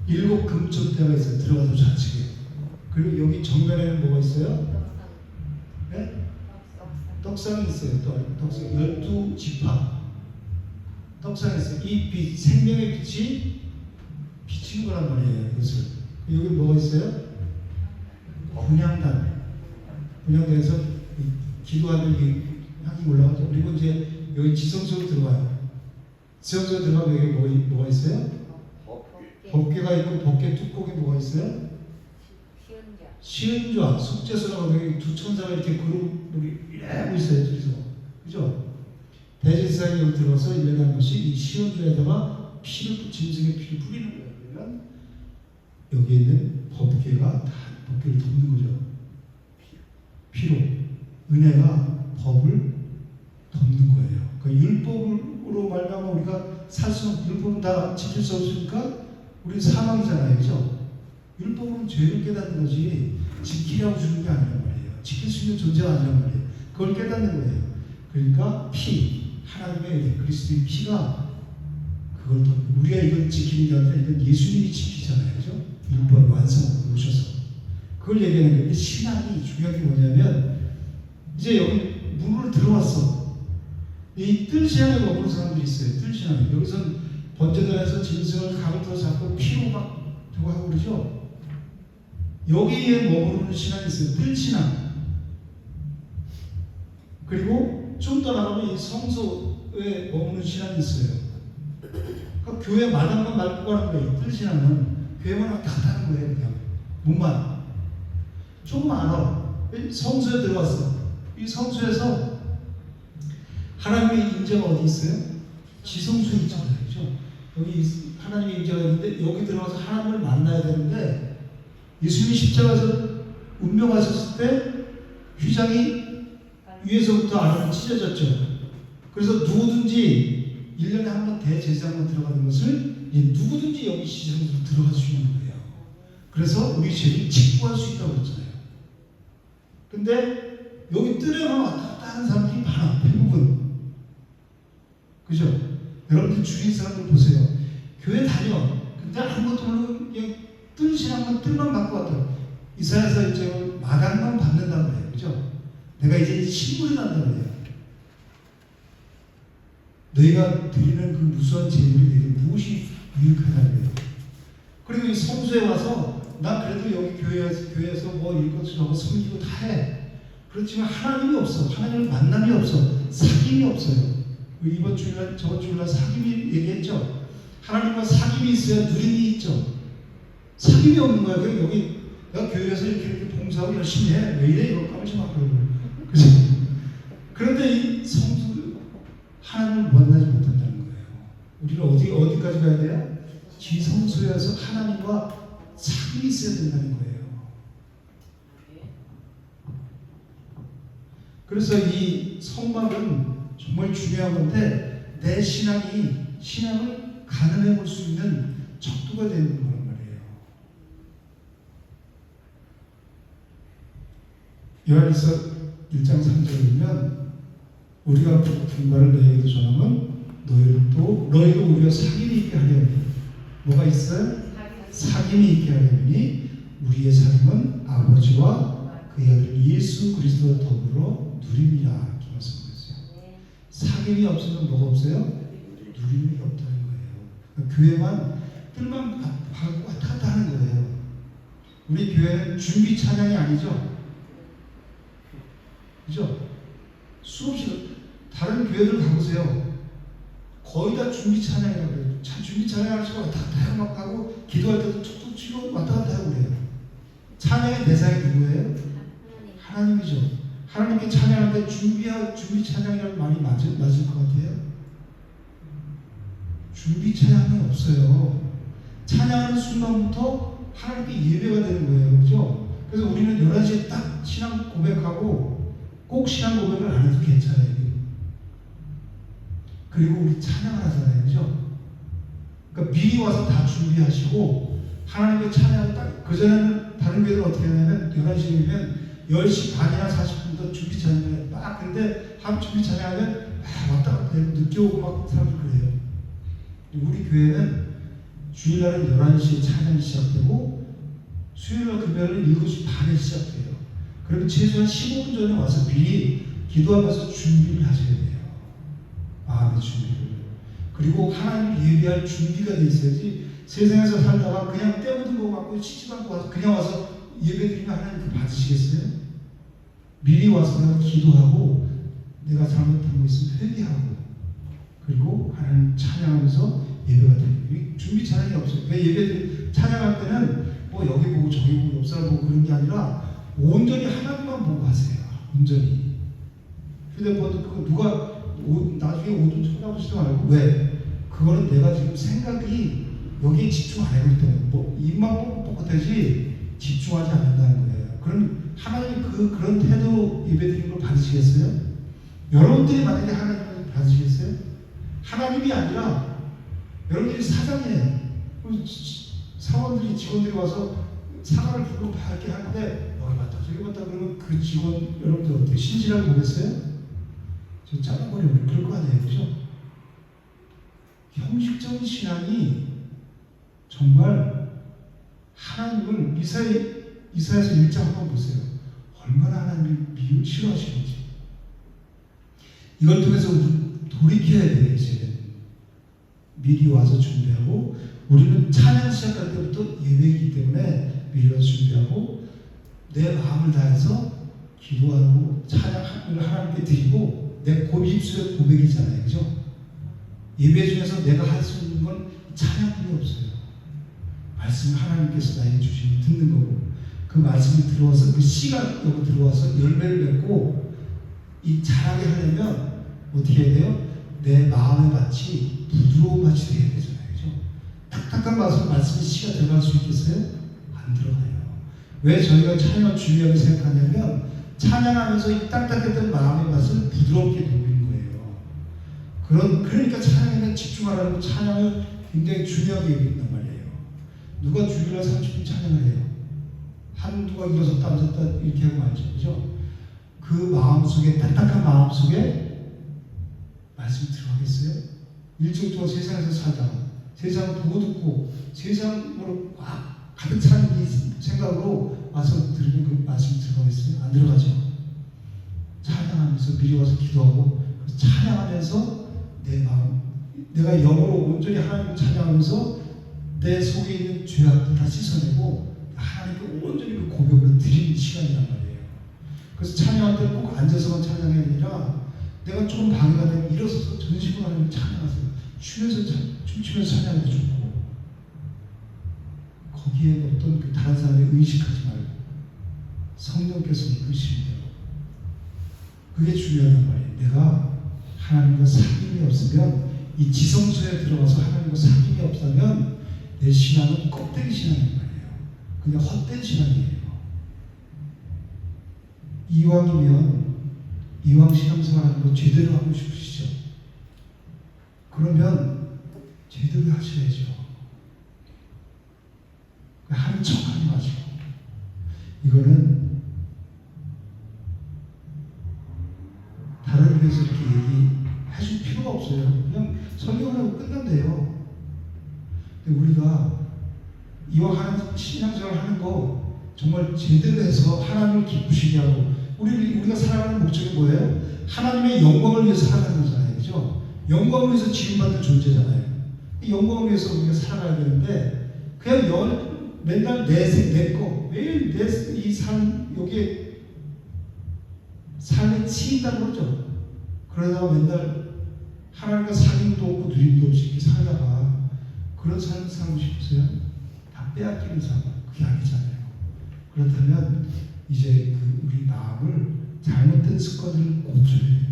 7 금천대가 있어요. 들어가서 좌측에. 그리고 여기 정면에는 뭐가 있어요? 네? 떡상이 있어요. 떡상 12지파 떡상이 있어요. 이 빛, 생명의 빛이 비친 거란 말이에요. 이것을 여기 뭐가 있어요? 분향단에서 기도하는 이 향이 올라가죠. 그리고 이제 여기 지성소로 들어가요. 지성소로 들어가면 여기 뭐가 있어요? 법궤가 있고 법궤 뚜껑에 뭐가 있어요? 시은좌, 속죄소라고 여기 두 천사가 이렇게 그룹 이래고 있어요. 둘이서. 그죠? 대제사장이 여기 들어가서 1년에 한 번씩 이 시은좌에다가 피를, 짐승의 피를 뿌리는 거예요. 그러면 여기에 있는 법궤가 다 법궤를 덮는 거죠. 피로. 은혜가 법을 덮는 거예요. 그러니까 율법으로 말하면 우리가 살 수 없는, 율법은 다 지킬 수 없으니까 우리 사망이잖아요. 그죠? 율법은 죄를 깨닫는 거지 지키려고 주는 게 아니란 말이에요. 지킬 수 있는 존재가 아니란 말이에요. 그걸 깨닫는 거예요. 그러니까 피, 하나님의 그리스도의 피가 그걸 더 우리가 이걸 지키는 게 아니라 이건 예수님이 지키잖아요. 그죠? 율법을 완성하고 오셔서 그걸 얘기하는 거예요. 신앙이 중요한 게 뭐냐면 이제 여기 문으로 들어왔어. 이 뜰신앙에 머무는 사람들이 있어요. 뜰신앙에. 여기서는 번제단에서 짐승을 감을 들어 잡고 피로 막 저거 하고 그러죠. 여기에 머무르는 신앙이 있어요. 뜰신앙. 그리고 좀 더 나가면 이 성소에 머무는 신앙이 있어요. 그러니까 교회 마당만 밟고 가는 거예요. 뜰신앙은 교회만 왔다 갔다 하는 거예요. 그냥 몸만 조금 알아. 성소에 들어왔어. 이 성소에서 하나님의 임재가 어디 있어요? 지성소에 있잖아요. 그죠? 여기 하나님의 임재가 있는데 여기 들어가서 하나님을 만나야 되는데 예수님이 십자가에서 운명하셨을 때 휘장이 위에서부터 아래로 찢어졌죠. 그래서 누구든지 1년에 한 번 대제사장만 들어가는 것을 누구든지 여기 지성소로 들어가 주시는 거예요. 그래서 우리 죄를 직구할 수 있다고 했잖아요. 근데 여기 뜰에만 왔다 갔다 하는 사람들이 많아. 대부분. 그죠? 여러분들 주위 사람들 보세요. 교회 다녀. 근데 아무것도 모르고 그냥 뜰신앙만 뜰만 받고 왔다. 이사야서 이제 마당만 받는다는 거예요. 그죠? 내가 이제 신물이 난다는 거예요. 너희가 드리는 그 무수한 제물이 내게 무엇이 유익하다는 거예요. 그리고 이 성소에 와서 난 그래도 여기 교회에서 뭐 이것저것 섬기고 다 해. 그렇지만 하나님이 없어. 하나님을 만남이 없어. 사귐이 없어요. 이번 주일날 저번 주일날 사귐이 얘기했죠. 하나님과 사귐이 있어야 누림이 있죠. 사귐이 없는 거야. 그냥 여기 내가 교회에서 이렇게 봉사하고 열심히 해. 왜 이래? 이거 까먹지 마. 그죠? 그런데 이 성수 하나님을 만나지 못한다는 거예요. 우리는 어디까지 가야 돼요? 지성소에서 하나님과 사귐이 있어야 된다는 거예요. 그래서 이 성막은 정말 중요한 건데 내 신앙을 가늠해 볼 수 있는 척도가 되는 거란 말이에요. 요한일서 1장 3절에 우리가 분과를 너희에게 전하면 너희도 우리가 사귐이 있게 하려니 뭐가 있어요? 사귐이 있게 하려니 우리의 사귐은 아버지와 그의 아들 예수 그리스도와 더불어 누림이라 이렇게 말씀드렸어요. 사귐이 없으면 뭐가 없어요? 누림이 없다는 거예요. 그러니까 교회만 뜰만 받고 왔다 갔다 하는 거예요. 우리 교회는 준비 찬양이 아니죠. 그죠? 수없이 다른 교회들 가보세요. 거의 다 준비 찬양이라고 그래요. 준비 찬양을 치고 왔다 갔다 하고 기도할 때도 툭툭 치고 왔다 갔다 하고 그래요. 찬양의 대상이 누구예요? 하나님이죠. 하나님께 찬양할 때 준비 찬양이라는 말이 맞을 것 같아요? 준비 찬양이 없어요. 찬양하는 순간부터 하나님께 예배가 되는 거예요. 그죠? 그래서 우리는 11시에 딱 신앙 고백하고 꼭 신앙 고백을 안 해도 괜찮아요. 그리고 우리 찬양을 하잖아요. 그죠? 그러니까 미리 와서 다 준비하시고 하나님의 찬양을 딱 그전에는 다른 교회들은 어떻게 하냐면 11시면 10시 반이나 40분부터 준비 찬양을 해요. 막 근데 한 준비 찬양하면 왔다 갔다 해요. 늦게 오고 막 사람들 그래요. 우리 교회는 주일날은 11시에 찬양이 시작되고 수요일날 금요일은 7시 반에 시작돼요. 그러면 최소한 15분 전에 와서 미리 기도하면서 준비를 하셔야 돼요. 마음의 준비를. 그리고 하나님 예배할 준비가 돼 있어야지 세상에서 살다가 그냥 때묻은 거 갖고 치지 않고 와서 그냥 와서 예배드리면 하나님 그 받으시겠어요? 미리 와서 내가 기도하고 내가 잘못한 거 있으면 회개하고 그리고 하나님 찬양하면서 예배가 드리고 준비 찬양이 없어요. 왜 예배 찬양할 때는 뭐 여기 보고 저기 보고 옆 사람 보고 그런 게 아니라 온전히 하나님만 보고 하세요. 온전히. 휴대폰도 그거 누가 나중에 오줌 쳐다보지도 말고 왜? 그거는 내가 지금 생각이 여기에 집중 안 하기 때문에 뭐 입만 뻑뻑뻑하지 집중하지 않는다는 거예요. 그럼 하나님이 그런 태도 예배드리는 걸 받으시겠어요? 여러분들이 만약에 하나님을 받으시겠어요? 하나님이 아니라 여러분들이 사장이에요. 사원들이 직원들이 와서 사과를 부르고 다 이렇게 하는데 여기 맞다 저기 맞다 그러면 그 직원 여러분들 어떻게 신실하게 보겠어요? 저 잘라버리면 그럴 거 아니에요, 그죠? 형식적인 신앙이 정말 하나님을 이사야서 1장 한번 보세요. 얼마나 하나님이 싫어하시는지. 이걸 통해서 우리 돌이켜야 돼요, 이제. 미리 와서 준비하고 우리는 찬양 시작할 때부터 예배이기 때문에 미리 와서 준비하고 내 마음을 다해서 기도하고 찬양을 하나님께 드리고 내 입술의 고백이잖아요, 그죠? 예배 중에서 내가 할 수 있는 건 찬양뿐이 없어요. 말씀을 하나님께서 나에게 주시면 듣는 거고 그 말씀이 들어와서 그 씨가 여기 들어와서 열매를 맺고 이 자라게 하려면 어떻게 해야 돼요? 내 마음의 밭이 부드러운 밭이 되어야 되잖아요, 그죠? 딱딱한 말씀이 씨가 들어갈 수 있겠어요? 안 들어가요. 왜 저희가 찬양을 중요하게 생각하냐면 찬양하면서 이 딱딱했던 마음의 밭을 부드럽게 돌리는 거예요. 그러니까 찬양에 집중하라고 찬양을 굉장히 중요하게 여긴단 말이에요. 누가 주일날 30분 찬양을 해요. 한두가 일어섰다 앉았다 이렇게 하고 말이죠, 그죠? 그 마음속에 딱딱한 마음속에 말씀이 들어가겠어요? 일주일 동안 세상에서 살다가 세상을 보고 듣고 세상으로 막 가득 찬 이 생각으로 와서 들으면 그 말씀이 들어가겠어요? 안 들어가죠. 찬양하면서 미리 와서 기도하고 찬양하면서 내 마음 내가 영으로 온전히 하나님을 찬양하면서 내 속에 있는 죄악도 다 씻어내고 하나님께 온전히 그 고백을 드리는 시간이란 말이에요. 그래서 찬양할 때 꼭 앉아서만 찬양이 아니라 내가 조금 방해가 되면 일어서서 전심으로 하나님을 찬양하세요. 춤추면서 찬양해도 좋고 거기에 어떤 그 다른 사람을 의식하지 말고 성령께서 이끄시면 돼요. 그게 중요하단 말이에요. 내가 하나님과 사귐이 없으면 이 지성소에 들어가서 하나님과 사귐이 없다면 내 신앙은 껍데기 신앙인 말이에요. 그냥 헛된 신앙이에요. 이왕 신앙생활하는 거 제대로 하고 싶으시죠? 그러면 제대로 하셔야죠. 하는 척하지 마시고 이거는 다른 데서 이렇게 얘기해줄 필요가 없어요. 그냥 설명하고 끝난대요. 근데 우리가 이왕 신앙생활 하는 거 정말 제대로 해서 하나님을 기쁘시게 하고 우리가 살아가는 목적이 뭐예요? 하나님의 영광을 위해서 살아가는 거잖아요, 그죠? 영광을 위해서 지음받는 존재잖아요. 이 영광을 위해서 우리가 살아가야 되는데 그냥 맨날 내 거 매일 이 삶 여기에 삶에 치인다고 그러죠. 그러다가 맨날 하나님과 사귐도 없고 누림도 없이 이렇게 살다가 그런 삶을 살고 싶으세요? 다 빼앗기는 삶 그게 아니잖아요. 그렇다면 이제 우리 마음을 잘못된 습관을 고쳐야 돼요.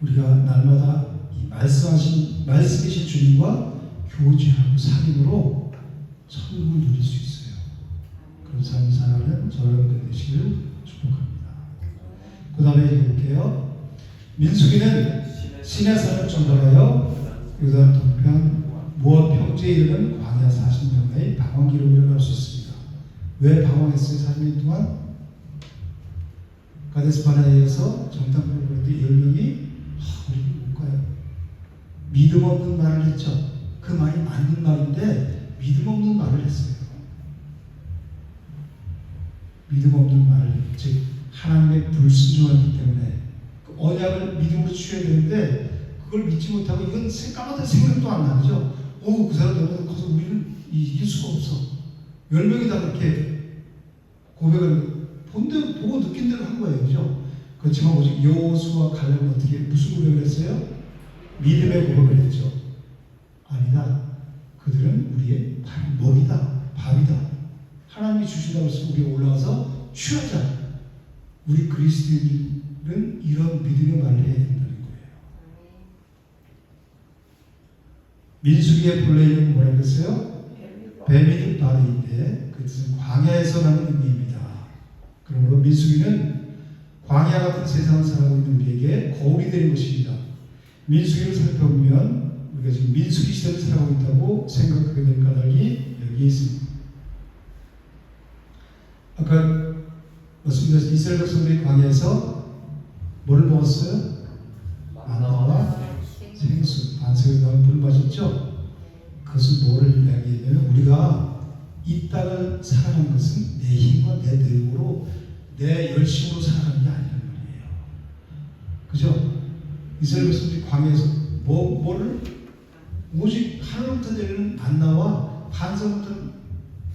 우리가 날마다 이 말씀이신 주님과 교제하고 사귐으로 천국을 누릴 수 있어요. 그런 삶을 살아가는 저여러분들 되시기를 축복합니다. 그 다음에 읽어볼게요. 민수기는 시내산을 전달하여 요단 동편 모압 평지에 이르는 광야 40년의 방황 기록이라고 할 수 있습니다. 왜 방황했어요? 40년 동안? 가데스바네아에서 정탐꾼을 보냈는데 10명이 우리 못 가요. 믿음 없는 말을 했죠. 그 말이 맞는 말인데 믿음 없는 말을 했어요. 믿음 없는 말, 즉 하나님의 불순종하기 때문에 그 언약을 믿음으로 취해야 되는데 그걸 믿지 못하고 이건 까맣게 생각도 안 나죠. 그 사람 너무 커서 우리는 이길 수가 없어. 10명이 다 그렇게 고백을 본 대로 보고 느낀 대로 한 거예요. 그죠? 그렇지만 오직 여호수아 갈렙은 어떻게 무슨 고백을 했어요? 믿음의 고백을 했죠. 아니다. 그들은 우리의 먹이다. 밥이다. 하나님이 주신다고 해서 우리가 올라가서 취하자. 우리 그리스도인은 이런 믿음의 말을 해야 된다는 거예요. 민수기의 본래 이름은 뭐라고 했어요? 뱀이든 바리인데 그 뜻은 광야에서 나는 의미입니다. 그러므로 민수기는 광야 같은 세상을 살아가고 있는 우리에게 거울이 되는 것입니다. 민수기를 살펴보면 우리가 지금 민수기 시대를 살아가고 있다고 생각하게 될 까닭이 여기에 있습니다. 아까 말씀드렸듯이 이스라엘 백성들이 광야에서 뭐를 먹었어요? 만나와 생수, 반석에 나온 물 마셨죠? 그것은 뭐를 이야기하냐면 우리가 이 땅을 살아가는 것은 내 힘과 내 능력으로 내 열심으로 살아가는 게 아니란 말이에요. 그죠? 이스라엘 백성들이 광야에서 뭐를 오직 하늘부터 내리는 만나와 반석부터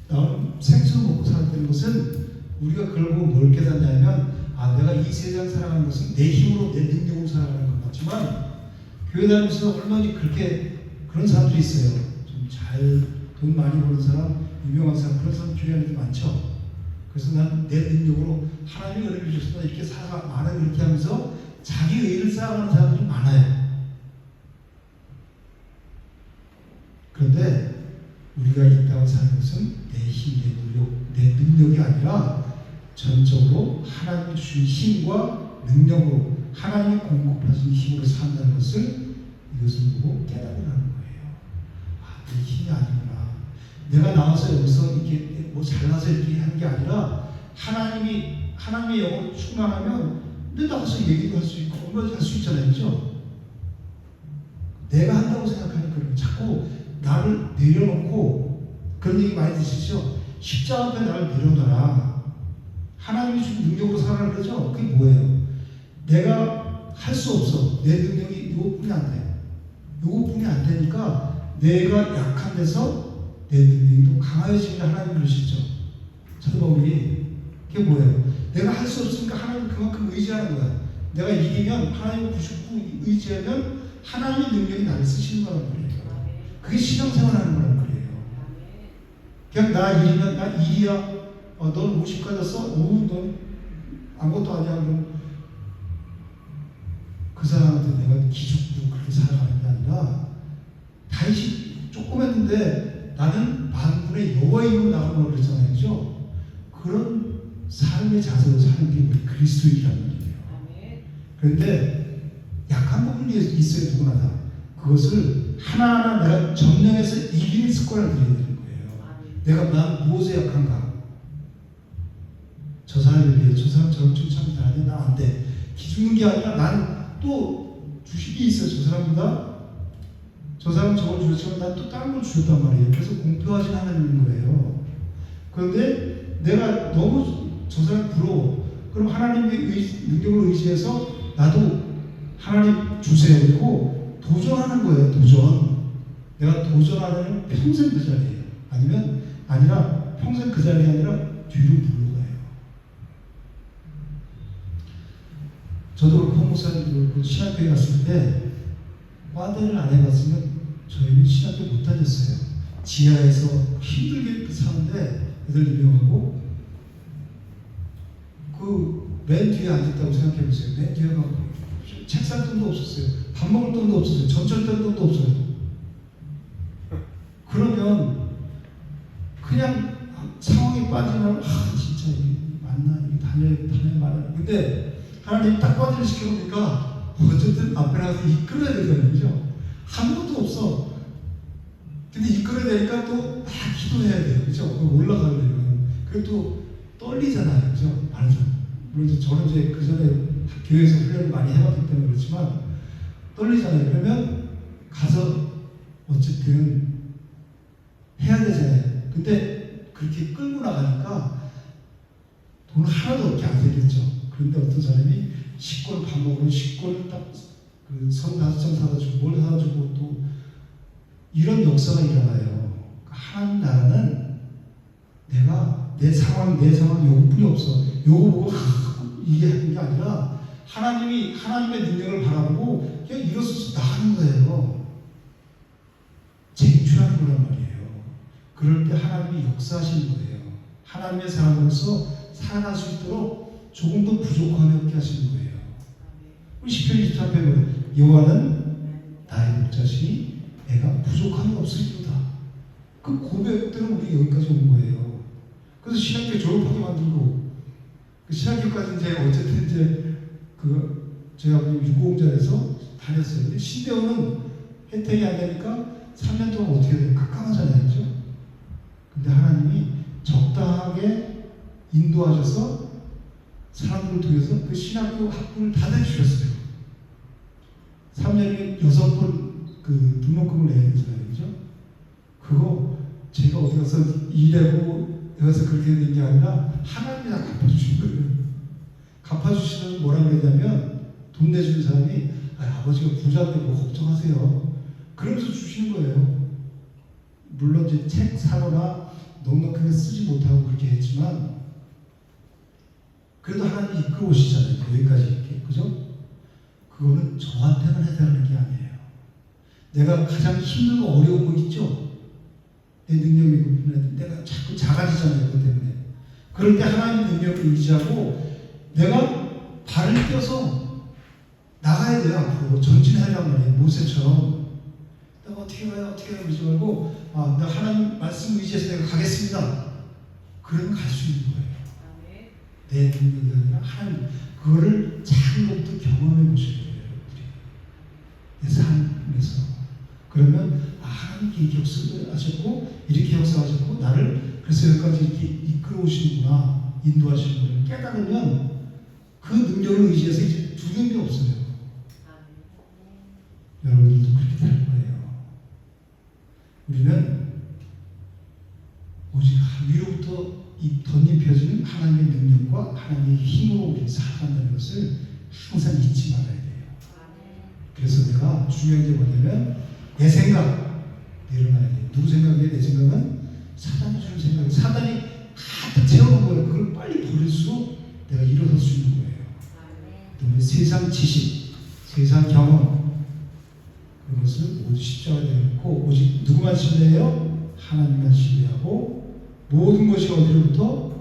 나오는 생수를 먹고 살았다는 것은 우리가 그걸 보고 뭘 깨닫냐면 내가 이 세상 살아가는 것은 내 힘으로 내 능력으로 살아가는 것 같지만 교회 다니면서 얼마나 그렇게 그런 사람들이 있어요. 좀 잘 돈 많이 버는 사람, 유명한 사람 그런 사람 주변에 많죠. 그래서 난 내 능력으로 하나님이 은혜를 주셔서 나 이렇게 살아가 많은 이렇게 하면서 자기 의를 쌓아가는 사람들이 많아요. 그런데 우리가 이 땅을 사는 것은 내 힘, 내 능력이 아니라 전적으로 하나님이 주신 힘과 능력으로 하나님이 공급하신 힘으로 산다는 것을 이것을 보고 깨달으라는 거예요. 내 힘이 아니구나. 내가 나와서 여기서 이렇게 뭐 잘나서 이렇게 하는 게 아니라 하나님의 영으로 충만하면 내 나가서 얘기도 할 수 있고 얼마든지 할 수 있잖아요. 그죠? 내가 한다고 생각하니까 자꾸 나를 내려놓고 그런 얘기 많이 드시죠? 십자가 앞에 나를 내려놔라. 하나님이 주신 능력으로 살아라 그러죠? 그게 뭐예요? 내가 할 수 없어. 내 능력이 이것뿐이 안 돼. 이것뿐이 안 되니까 내가 약한 데서 내 능력이 더 강해지면 하나님 그러시죠. 사도 바울이 그게 뭐예요? 내가 할 수 없으니까 하나님 그만큼 의지하는 거야. 내가 이기면 하나님을 부수고 의지하면 하나님의 능력이 나를 쓰시는 거란 말이에요. 그게 신앙생활 하는 거란 말이에요. 그냥 나 일이면 나 일이야. 넌 50 가졌어? 넌 아무것도 아니야. 그럼 그 사람한테 내가 기죽고 그렇게 살아가는 게 아니라 다윗이 조금 했는데 나는 만군의 여호와의 이름으로 나가는 걸 그랬잖아요. 그죠? 그런 삶의 자세로 사는 게 우리 그리스도인이란 말이에요. 그런데 약한 부분이 있어요. 누구나 다. 그것을 하나하나 내가 점령해서 이기는 습관을 들여야 되는 거예요. 난 무엇에 약한가? 저 사람에 비해 저 사람 저런 칭찬을 다 하는데 난 안 돼. 기죽는 게 아니라 난 또 주식이 있어요. 저 사람보다 저 사람 저걸 주셨지만 난 또 다른 걸 주셨단 말이에요. 그래서 공평하지 않은 거예요. 그런데 내가 너무 저 사람 부러워. 그럼 하나님의 능력을 의지해서 나도 하나님 주세요. 그리고 도전하는 거예요. 도전. 내가 도전하는 평생 그 자리예요. 아니라 평생 그 자리가 아니라 뒤로 물러가요. 저도 그렇고 목사님도 그렇고 신학교에 갔을 때 과대를 안 해봤으면 저희는 신학교 못 다녔어요. 지하에서 힘들게 사는데 애들 유명하고 그 맨 뒤에 앉았다고 생각해 보세요. 맨 뒤에 가고 책 살 돈도 없었어요. 밥 먹을 돈도 없었어요. 전철 탈 돈도 없어요. 그러면 그냥 상황에 빠지면 진짜 이게 맞나? 이게 다녀야 말이야. 근데 하나님이 딱 과제를 시켜놓으니까 어쨌든 앞에 나가서 이끌어야 되잖아요. 그죠? 아무것도 없어. 근데 이끌어야 되니까 또 막 기도해야 돼요. 그죠? 올라가려면. 그리고 또 떨리잖아요. 그죠? 말하자면. 물론 저는 이제 그 전에 교회에서 훈련을 많이 해봤기 때문에 그렇지만 떨리잖아요. 그러면 가서 어쨌든 해야 되잖아요. 근데 그렇게 끌고 나가니까 돈 하나도 없게 안 생겼죠. 그런데 어떤 사람이 식권 밥 먹으면 식권을 딱그 선5점 사다 주고 뭘 사다 주고 또 이런 역사가 일어나요. 하나님 나라는 내가 내 상황 요구뿐이 없어. 요거 보고 이게 하는 게 아니라 하나님이 하나님의 능력을 바라보고 그냥 일어서서 나가는 거예요. 쟁취하는 거란 말이에요. 그럴 때 하나님이 역사하시는 거예요. 하나님의 사람으로서 살아날 수 있도록 조금 더 부족함이 없게 하시는 거예요. 우리 시편 23편에 보면 여호와는 나의 목자시니 내가 부족함이 없으리로다. 그 고백들은 우리 여기까지 온 거예요. 그래서 신학교 졸업하게 만들고 그 신학교까지 이제 어쨌든 이제 저희 아버님 유공자에서 다녔어요. 근데 신대원은 혜택이 안 되니까 3년 동안 어떻게 돼요? 깜깜하잖아요. 그죠? 근데 하나님이 적당하게 인도하셔서 사람들을 통해서 그 신학교 학부를 다 내주셨어요. 3년이면 6번 그 등록금을 내야 되잖아요. 그죠? 그거 제가 어디 가서 일하고 여기서 그렇게 된 게 아니라 하나님이 다 갚아주신 거예요. 갚아주시면 뭐라 그랬냐면 돈 내주는 사람이 아버지가 부자인데 뭐 걱정하세요. 그러면서 주시는 거예요. 물론 이제 책 사거나 넉넉하게 쓰지 못하고 그렇게 했지만 그래도 하나님이 이끌어 오시잖아요. 여기까지 이렇게. 그죠? 그거는 저한테만 해당하는 게 아니에요. 내가 가장 힘들고 어려운 거 있죠? 내 능력이 있고 내가 자꾸 작아지잖아요. 그것 때문에. 그럴 때 하나님의 능력을 의지하고 내가 발을 떼어서 나가야 돼요. 앞으로 전진하란 말이에요. 모세처럼 내가 어떻게 가요 그러지 말고 나 하나님 말씀 의지해서 내가 가겠습니다. 그러면 갈 수 있는 거예요. 내 능력이 아니라 하나님 그거를 작은 것부터 경험해 보시는 거예요. 여러분들이 내 삶에서. 그러면 하나님께 이렇게 역사하셨고 이렇게 역사하셨고 나를 그래서 여기까지 이렇게 이끌어 오시는구나 인도하시는 거를 깨달으면 그 능력을 의지해서 이제 두려움이 없어요. 여러분들도 그렇게 될 거예요. 우리는 오직 위로부터 덧입혀지는 하나님의 능력과 하나님의 힘으로 우리 살아간다는 것을 항상 잊지 말아야 돼요. 그래서 내가 중요한 게 뭐냐면 내 생각 내려놔야 돼요. 누구 생각이에요? 내 생각은 사단이 주는 생각이에요. 사단이 가득 채워놓은 거예요. 그걸 빨리 버릴수록 내가 일어설 수 있는 거예요. 그다음에 세상 지식, 세상 경험 그것을 모두 십자가에 내놓고 오직 누구만 신뢰해요? 하나님만 신뢰하고 모든 것이 어디로부터?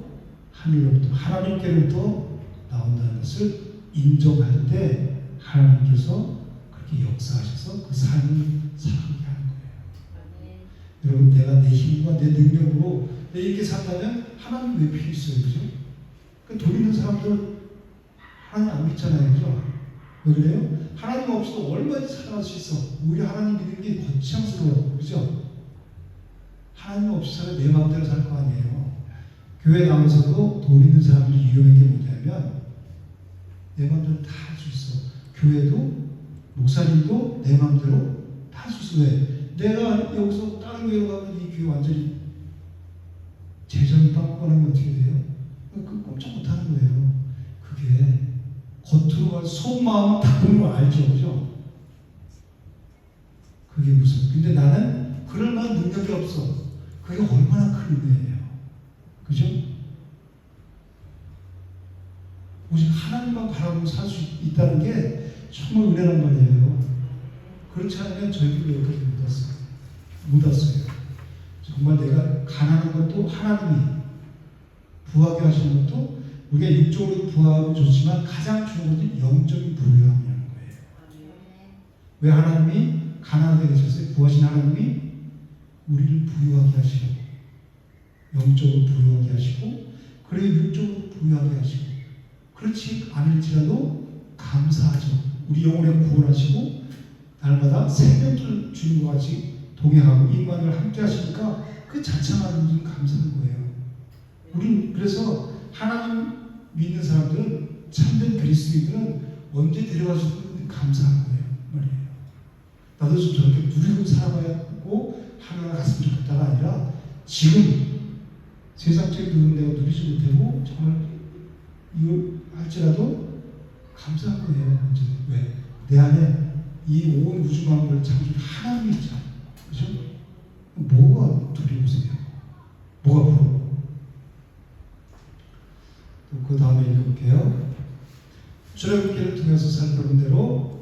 하늘로부터 하나님께로부터 나온다는 것을 인정할 때 하나님께서 그렇게 역사하셔서 그 삶을 살게 하는 거예요. 여러분 내가 내 힘과 내 능력으로 내 이렇게 산다면 하나님 왜 필요 있어요? 그죠? 돈 있는 사람들 하나님 안 믿잖아요. 그죠? 왜 그래요? 하나님 없이도 얼마든지 살아갈 수 있어. 오히려 하나님 믿는 게 거창스러워요. 그죠? 하나님 없이 살아 내 마음대로 살 거 아니에요. 교회 나오면서도 돈 있는 사람들이 유용한 게 뭐냐면 내 마음대로 다 할 수 있어. 교회도 목사님도 내 마음대로 다 할 수 있어. 왜? 내가 여기서 다른 교회로 가면 이 교회 완전히 재정이 빵빵하면 어떻게 돼요? 그 꼼짝 못하는 거예요. 그게 겉으로 갈 속마음은 다 보는 걸 알죠. 그죠? 그게 무슨 근데 나는 그럴 만한 능력이 없어. 그게 얼마나 큰 은혜예요. 그죠? 오직 하나님만 바라보고 살 수 있다는 게 정말 은혜란 말이에요. 그렇지 않으면 저희들이 여기까지 못 왔어요. 정말 내가 가난한 것도 하나님이 부하게 하시는 것도 우리가 육적으로 부하면 좋지만 가장 중요한 것은 영적인 부유함이라는 거예요. 왜 하나님이 가난하게 되셨어요? 부하신 하나님이 우리를 부유하게 하시고 영적으로 부유하게 하시고 그리고 육적으로 부유하게 하시고 그렇지 않을지라도 감사하죠. 우리 영혼에 구원하시고 날마다 생명을 주는 것 같이 동행하고 인간을 함께 하시니까 그 자체가 우리는 감사한 거예요. 우린 그래서 하나님 믿는 사람들은 참된 그리스도인들은 언제 데려가시든 감사한 거예요. 말이에요. 나도 좀 저렇게 누리고 살아가고 하나가 갔으면 좋겠다가 아니라 지금 세상적인 누군 내가 누리지 못하고 정말 할지라도 감사한 거예요. 이제 왜? 내 안에 이 온 우주 만물을 창조한 하나님이 있잖아요. 그죠? 뭐가 두려우세요? 뭐가 부러워? 그 다음에 읽어볼게요. 출애굽기를 통해서 살펴본 대로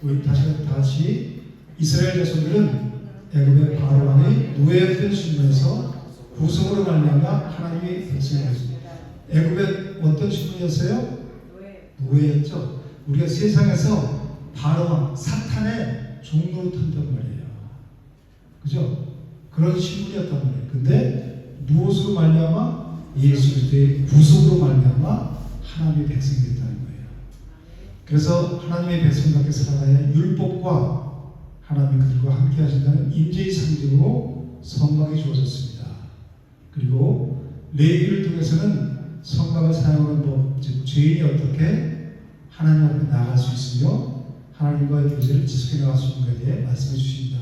우리 다시 이스라엘 자손들은 애굽의 바로 왕의 노예였던 신분에서 구속으로 말미암아 하나님의 백성이었습니다. 애굽의 어떤 신분이었어요? 노예였죠. 우리가 세상에서 바로 왕 사탄의 종로로 탄단 말이에요. 그죠? 그런 신분이었단 말이에요. 근데 무엇으로 말미암아? 예수 그리스도의 구속으로 말미암아 하나님의 백성이 됐다는 거예요. 그래서 하나님의 백성답게 살아가야 율법과 하나님이 그들과 함께 하신다는 임재의 상징으로 성막이 주어졌습니다. 그리고 레위기를 통해서는 성막을 사용하는 법, 즉 죄인이 어떻게 하나님 앞에 나아갈 수 있으며 하나님과의 교제를 지속해 나갈 수 있는 것에 대해 말씀해 주십니다.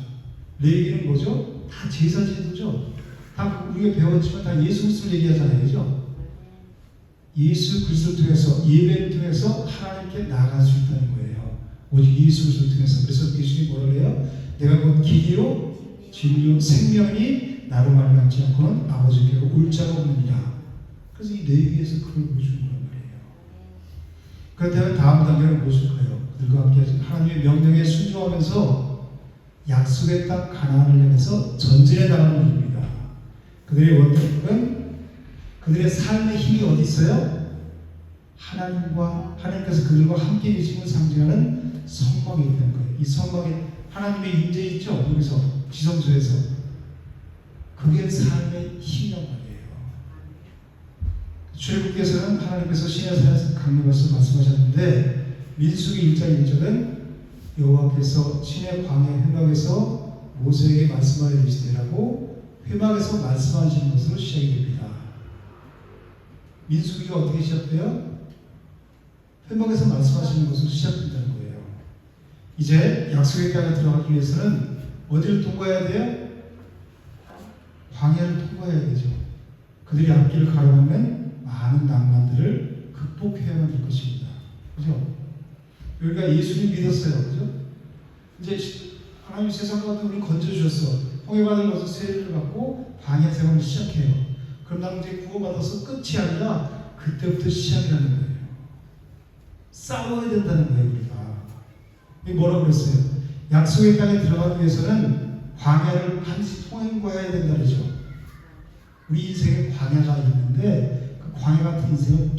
레위기는 뭐죠? 다 제사 제도죠. 다 우리가 배웠지만 다 예수 그리스도를 얘기하잖아요. 그죠? 예수 그리스도를 통해서 예배를 통해서 하나님께 나아갈 수 있다는 거예요. 오직 예수 그리스도를 통해서. 그래서 예수님이 뭐라 그래요? 내가 곧 길이요 진리요 생명이 나로 말미암지 않고는 아버지께로 올 자가 없느니라. 그래서 이 레위기에서 그걸 보여주는 거란 말이에요. 그렇다면 다음 단계는 무엇일까요? 그들과 함께 하신 하나님의 명령에 순종하면서 약속의 땅 가나안을 향해서 전진해 나가는 일입니다. 그들의 원동력은 그들의 삶의 힘이 어디 있어요? 하나님께서 그들과 함께 계심을 상징하는 성막이 있다는 거예요. 이 성막에 하나님의 임재 있죠? 여기서 지성소에서 그게 삶의 힘이란 말이에요. 출애굽기에서는 하나님께서 신의 산에서 강림하셔서 말씀하셨는데 민수기 1장 1절은 여호와께서 신의 광야 회막에서 모세에게 말씀하여 이르시되라고 회막에서 말씀하시는 것으로 시작이 됩니다. 민수기가 어떻게 시작돼요? 회막에서 말씀하시는 것으로 시작된다는 거예요. 이제 약속의 땅에 들어가기 위해서는 어디를 통과해야 돼요? 광야를 통과해야 되죠. 그들이 앞길을 가로막는 많은 낭만들을 극복해야만 될 것입니다. 그죠? 우리가 예수님 믿었어요. 그죠? 이제 하나님 세상 가운데 우리 건져주셨어. 홍해바다를 건너서 세례를 받고 광야 생활을 시작해요. 그럼 이제 구원받아서 끝이 아니라 그때부터 시작이라는 거예요. 싸워야 된다는 거예요. 우리가 뭐라고 그랬어요? 약속의 땅에 들어가기 위해서는 광야를 반드시 통과해야 된다 그러죠. 우리 인생에 광야가 있는데 그 광야 같은 인생을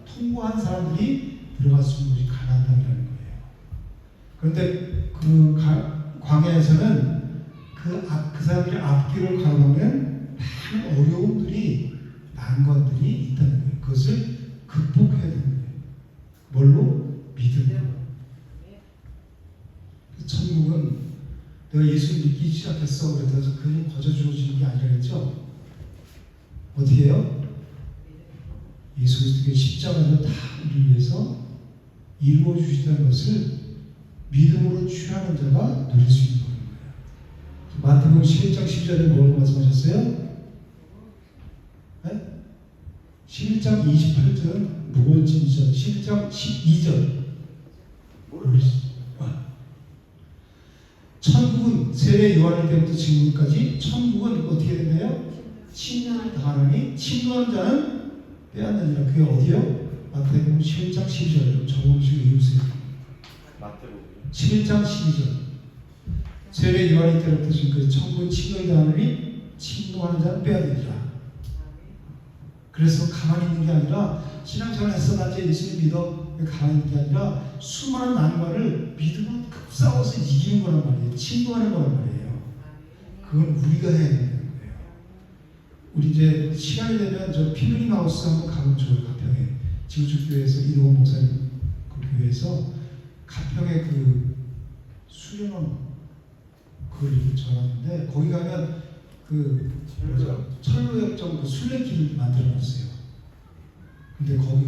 통과한 사람들이 들어갈 수 있는 곳이 가나안 땅이라는 거예요. 그런데 그 광야에서는 그 사람들이 앞길을 가로막는 많은 어려움들이 난관들이 있다는 거예요. 그것을 극복해야 되는 거예요. 뭘로? 믿음으로. 천국은 내가 예수를 믿기 시작했어 그래서 그냥 거저 주어지는 게 아니라겠죠. 어떻게 해요? 예수 그리스도의 십자가에서 다 우리를 위해서 이루어 주시다는 것을 믿음으로 취하는 자가 누릴 수 있는 거예요. 마태복음 11장 12절에 뭐라고 말씀하셨어요? 네? 11장 28절은 무거운 짐이죠. 11장 12절 천국은 세례 요한일 때부터 지금까지 천국은 어떻게 됐나요? 침략을 당하느니 침노한 자는 빼앗느니라. 그게 어디요? 마태복음 11장 12절 적어보시고 읽으세요. 마태복음 11장 12절 세례 요한일 때부터 지금까지 천국은 침노를 당하느니 침노하는 자는 빼앗느니라. 그래서 가만히 있는 게 아니라 신앙생활 했어 나 이제 예수님 믿어 가만히 있는 게 아니라 수많은 난관을 믿음으로 싸워서 이기는 거란 말이에요. 침노하는 거란 말이에요. 그건 우리가 해야 된다는 거예요. 우리 이제 시간이 되면 저 피그림 하우스 한번 가면 좋아요. 가평에 지구촌교회에서 이동원 목사님 그 교회에서 가평에 그 수련원 그걸 이렇게 전하는데 거기 가면 그 철로역정 그 순례길을 만들어놨어요. 근데 거기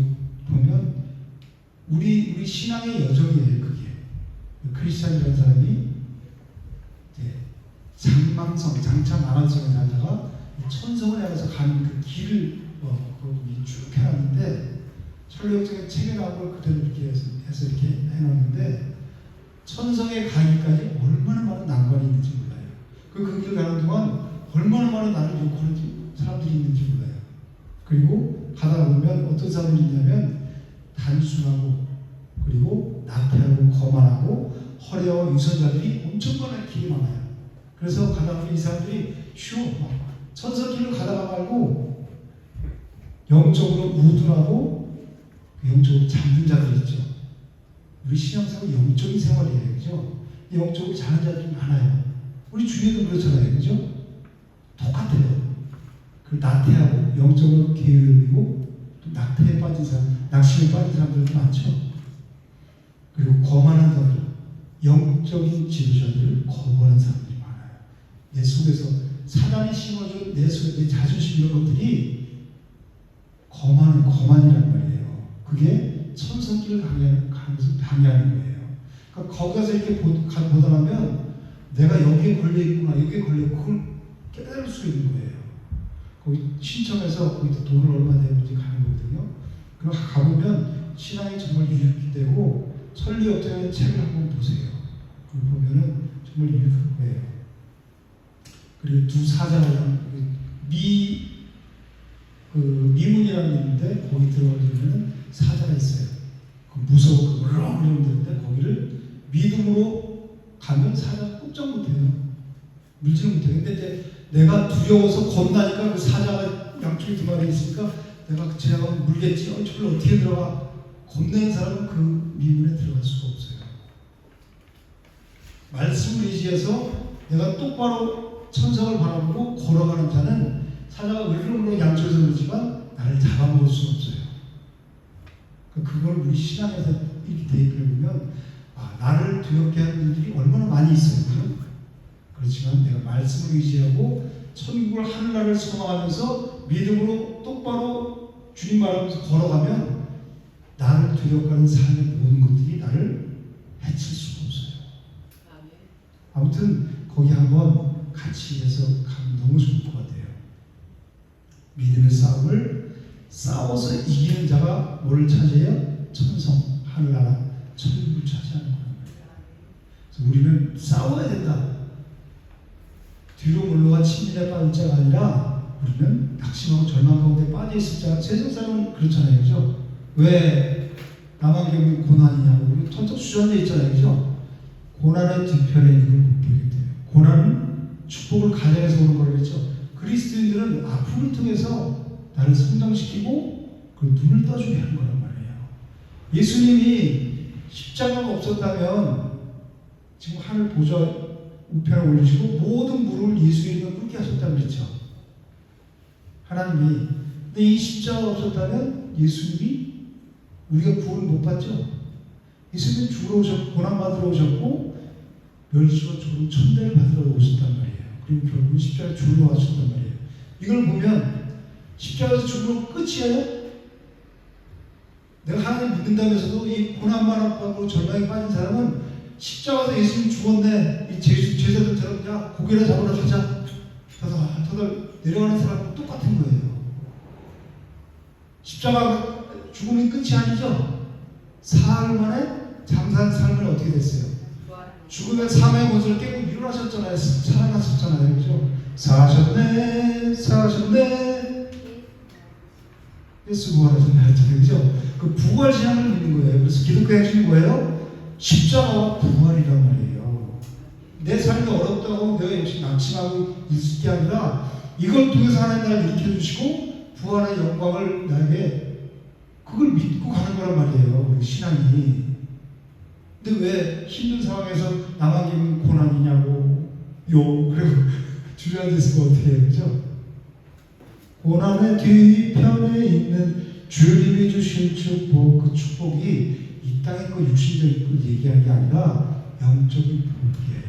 보면 우리 신앙의 여정이에요. 그게 크리스찬이라는 사람이 이제 장차 만화성에 살다가 천성을 향해서 가는 그 길을 쭉 해놨는데 천리역정에 책에 나온 걸 그대로 이렇게 해서 이렇게 해놨는데 천성에 가기까지 얼마나 많은 난관이 있는지 몰라요. 그 길 가는 동안 얼마나 많은 나를 욕하는 사람들이 있는지 몰라요. 그리고 가다 보면 어떤 사람들이 있냐면 단순하고 그리고 나태하고 거만하고 허례와 유선자들이 엄청 많은 길이 많아요. 그래서 가다 보면 이 사람들이 천성길을 가다가 말고 영적으로 우둔하고 영적으로 잠든 자들이 있죠. 우리 신앙생활 영적인 생활이에요. 그죠? 영적으로 자는 자들이 많아요. 우리 주위에도 그렇잖아요. 그죠? 똑같아요. 그 나태하고 영적으로 게으르고 또 낙태에 빠진 사람, 낙심에 빠진 사람들도 많죠. 그리고 거만한 사람들, 영적인 지도자들을 거부하는 사람들이 많아요. 내 속에서 사단이 심어준 내 속에 내 자존심 이런 것들이 거만이란 말이에요. 그게 천성길을 가는 것을 방해하는 거예요. 그러니까 거기 가서 이렇게 보다 보면 내가 여기에 걸려있구나, 여기에 걸려있고 그걸 깨달을 수 있는 거예요. 거기 신청해서 거기서 돈을 얼마 내는지 가는 거거든요. 그럼 가보면 신앙이 정말 유익이 되고 천리역정의 책을 한번 보세요. 그걸 보면은 정말 유익한 거예요. 그리고 두 사자랑 미문이라는 게 있는데 거기 들어가면 사자가 있어요. 무서워 으렁으렁 되는데 거기를 믿음으로 가면 사자가 꼼짝 못해요. 물지는 못해요. 근데 이제 내가 두려워서 겁나니까 그 사자가 양쪽에 두 마리 있으니까 내가 제가 물겠지. 저걸 어떻게 들어가? 겁내는 사람은 그 미문에 들어갈 수가 없어요. 말씀을 의지해서 내가 똑바로 천성을 바라보고 걸어가는 자는 사자가 으르렁으로 양쪽에서 그러지만 나를 잡아먹을 수는 없어요. 그걸 우리 신앙에서 이렇게 대입해 보면 나를 두렵게 하는 일들이 얼마나 많이 있어요. 그렇지만 내가 말씀을 의지하고 천국을 하늘나라를 소망하면서 믿음으로 똑바로 주님 말하면서 걸어가면 나를 두렵게 하는 삶의 모든 것들이 나를 해칠 수가 없어요. 아무튼 거기 한번 같이 해서 가면 너무 좋을 것 같아요. 믿음의 싸움을 싸워서 이기는 자가 뭐를 차지해요? 천성, 하늘나라, 천국을 차지하는 거란 말이에요. 그래서 우리는 싸워야 된다. 뒤로 물러가 침륜에 빠질 자가 아니라 우리는 낙심하고 절망 가운데 빠져 있을 자. 세상 사람은 그렇잖아요. 그죠? 왜 나만 겪는 고난이냐고. tontok 주저앉아 있잖아요. 그죠? 고난의 뒤편에 있는 걸 못 보게 돼요. 고난은 축복을 가져야해서 오는 거라고 했죠. 그리스도인들은 아픔을 통해서 나를 성장시키고 그 눈을 떠주게 하는 거란 말이에요. 예수님이 십자가가 없었다면 지금 하늘 보좌 우편에 올리시고 모든 무릎을 예수의 이름으로 꿇게 하셨다고 그랬죠. 하나님이. 근데 이 십자가가 없었다면 예수님이 우리가 구원을 못 받죠. 예수님이 죽으러 오셨고 고난 받으러 오셨고 멸시와 조롱 천대를 받으러 오셨단 말이에요. 그리고 결국은 십자가에 죽으러 왔었단 말이에요. 이걸 보면 십자가에서 죽으면 끝이에요? 내가 하나님 믿는다면서도 이 고난만 받고 절망에 빠진 사람은 십자가에서 예수님 죽었네. 이 제자들처럼 야 고개를 잡으러 가자. 터덜 내려가는 사람은 똑같은 거예요. 십자가 죽음이 끝이 아니죠. 사흘 만에 장사한 삶은 어떻게 됐어요? 죽음의 삶의 본성을 깨고 일어나셨잖아요. 살아나셨잖아요. 그죠? 사셨네. 예수 부활하셨네 했잖아요. 그죠? 그 부활 신앙을 믿는 거예요. 그래서 기독교의 핵심이 뭐예요? 십자가와 부활이란 말이에요. 내 삶이 어렵다고 내가 역시 낙심하고 있을 게 아니라 이걸 통해서 하나님 나를 일으켜주시고 부활의 영광을 나에게 그걸 믿고 가는 거란 말이에요. 우리 신앙이. 근데 왜 힘든 상황에서 나만 겪는 고난이냐고 그리고 주저앉아 있으면 어떻게 해요? 그죠? 고난의 뒤편에 있는 주님이 주신 축복, 그 축복이 이 땅의 거 육신적인 걸 얘기하는 게 아니라 영적인 복이에요.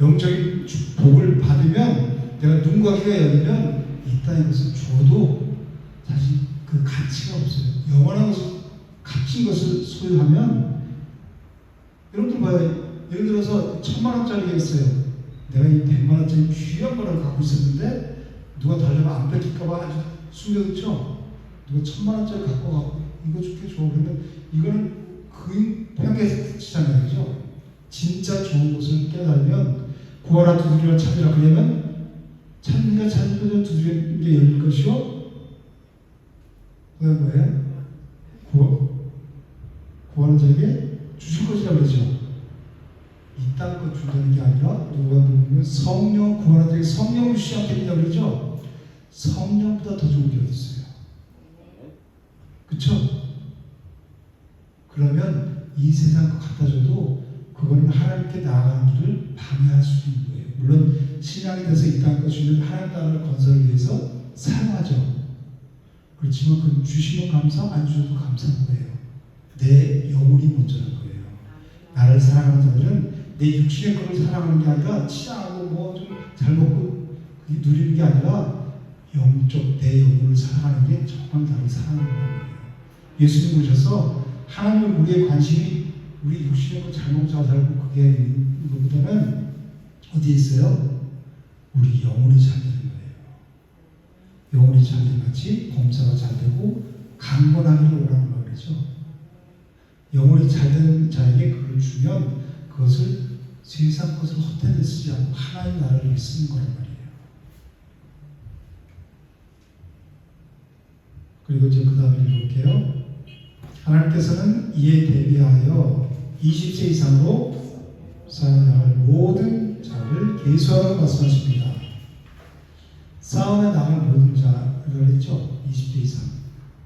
영적인 복을 받으면 내가 눈과 귀가 열리면 이 땅의 것을 줘도 사실 그 가치가 없어요. 영원한 것을 값진 것을 소유하면 여러분들 봐요. 예를 들어서 1000만원짜리가 있어요. 내가 이 100만원짜리 귀한 거를 갖고 있었는데 누가 달려면 안 뺏길까봐 아주 숨겨뒀죠. 누가 1000만원짜리 갖고 가고 이거 좋게 줘. 그러면 이거는 그 편견이잖아요. 그죠? 진짜 좋은 것을 깨달으면 구하라 두드리라 찾으라. 그러면 찾는가 찾는 거 두드리는 게 열릴 것이요. 그게 뭐예요? 구하는 자에게 주실 것이라 그러죠. 이 땅 것 준다는 게 아니라 누가 보면 성령 구하는 자에게 성령 주시지 않겠냐 그러죠. 성령보다 더 좋은 게 어디 있어요? 그렇죠? 그러면 이 세상 거 갖다 줘도 그거는 하나님께 나아가는 길을 방해할 수 있는 거예요. 물론 신앙이 돼서 이 땅 거 주는 하나님 나라를 건설을 위해서 사용하죠. 그렇지만 그 주시면 감사, 안 주셔도 감사한 거예요. 내 영혼이 먼저라는 거예요. 나를 사랑하는 자들은 내 육신의 것을 사랑하는 게 아니라 치장하고 뭐 좀 잘 먹고 누리는 게 아니라 영적 내 영혼을 사랑하는 게 정말 나를 사랑하는 거예요. 예수님 오셔서 하나님은 우리의 관심이 우리 육신의 것 잘 먹고 잘 살고 그게 있는 것보다는 어디에 있어요? 우리 영혼이 잘 되는 거예요. 영혼이 잘 되는 같이 범사가 잘 되고 강건하기를 원하는 말이죠. 영혼이 잘 되는 자에게 그걸 주면 그것을 세상 것을 헛되게 쓰지 않고 하나님 나라를 위해 쓰는 거란 말이에요. 그리고 이제 그 다음에 읽어볼게요. 하나님께서는 이에 대비하여 20세 이상으로 싸움에 나갈 모든 자를 계수하라고 말씀하십니다. 싸움에 나갈 모든 자를 했죠. 20세 이상.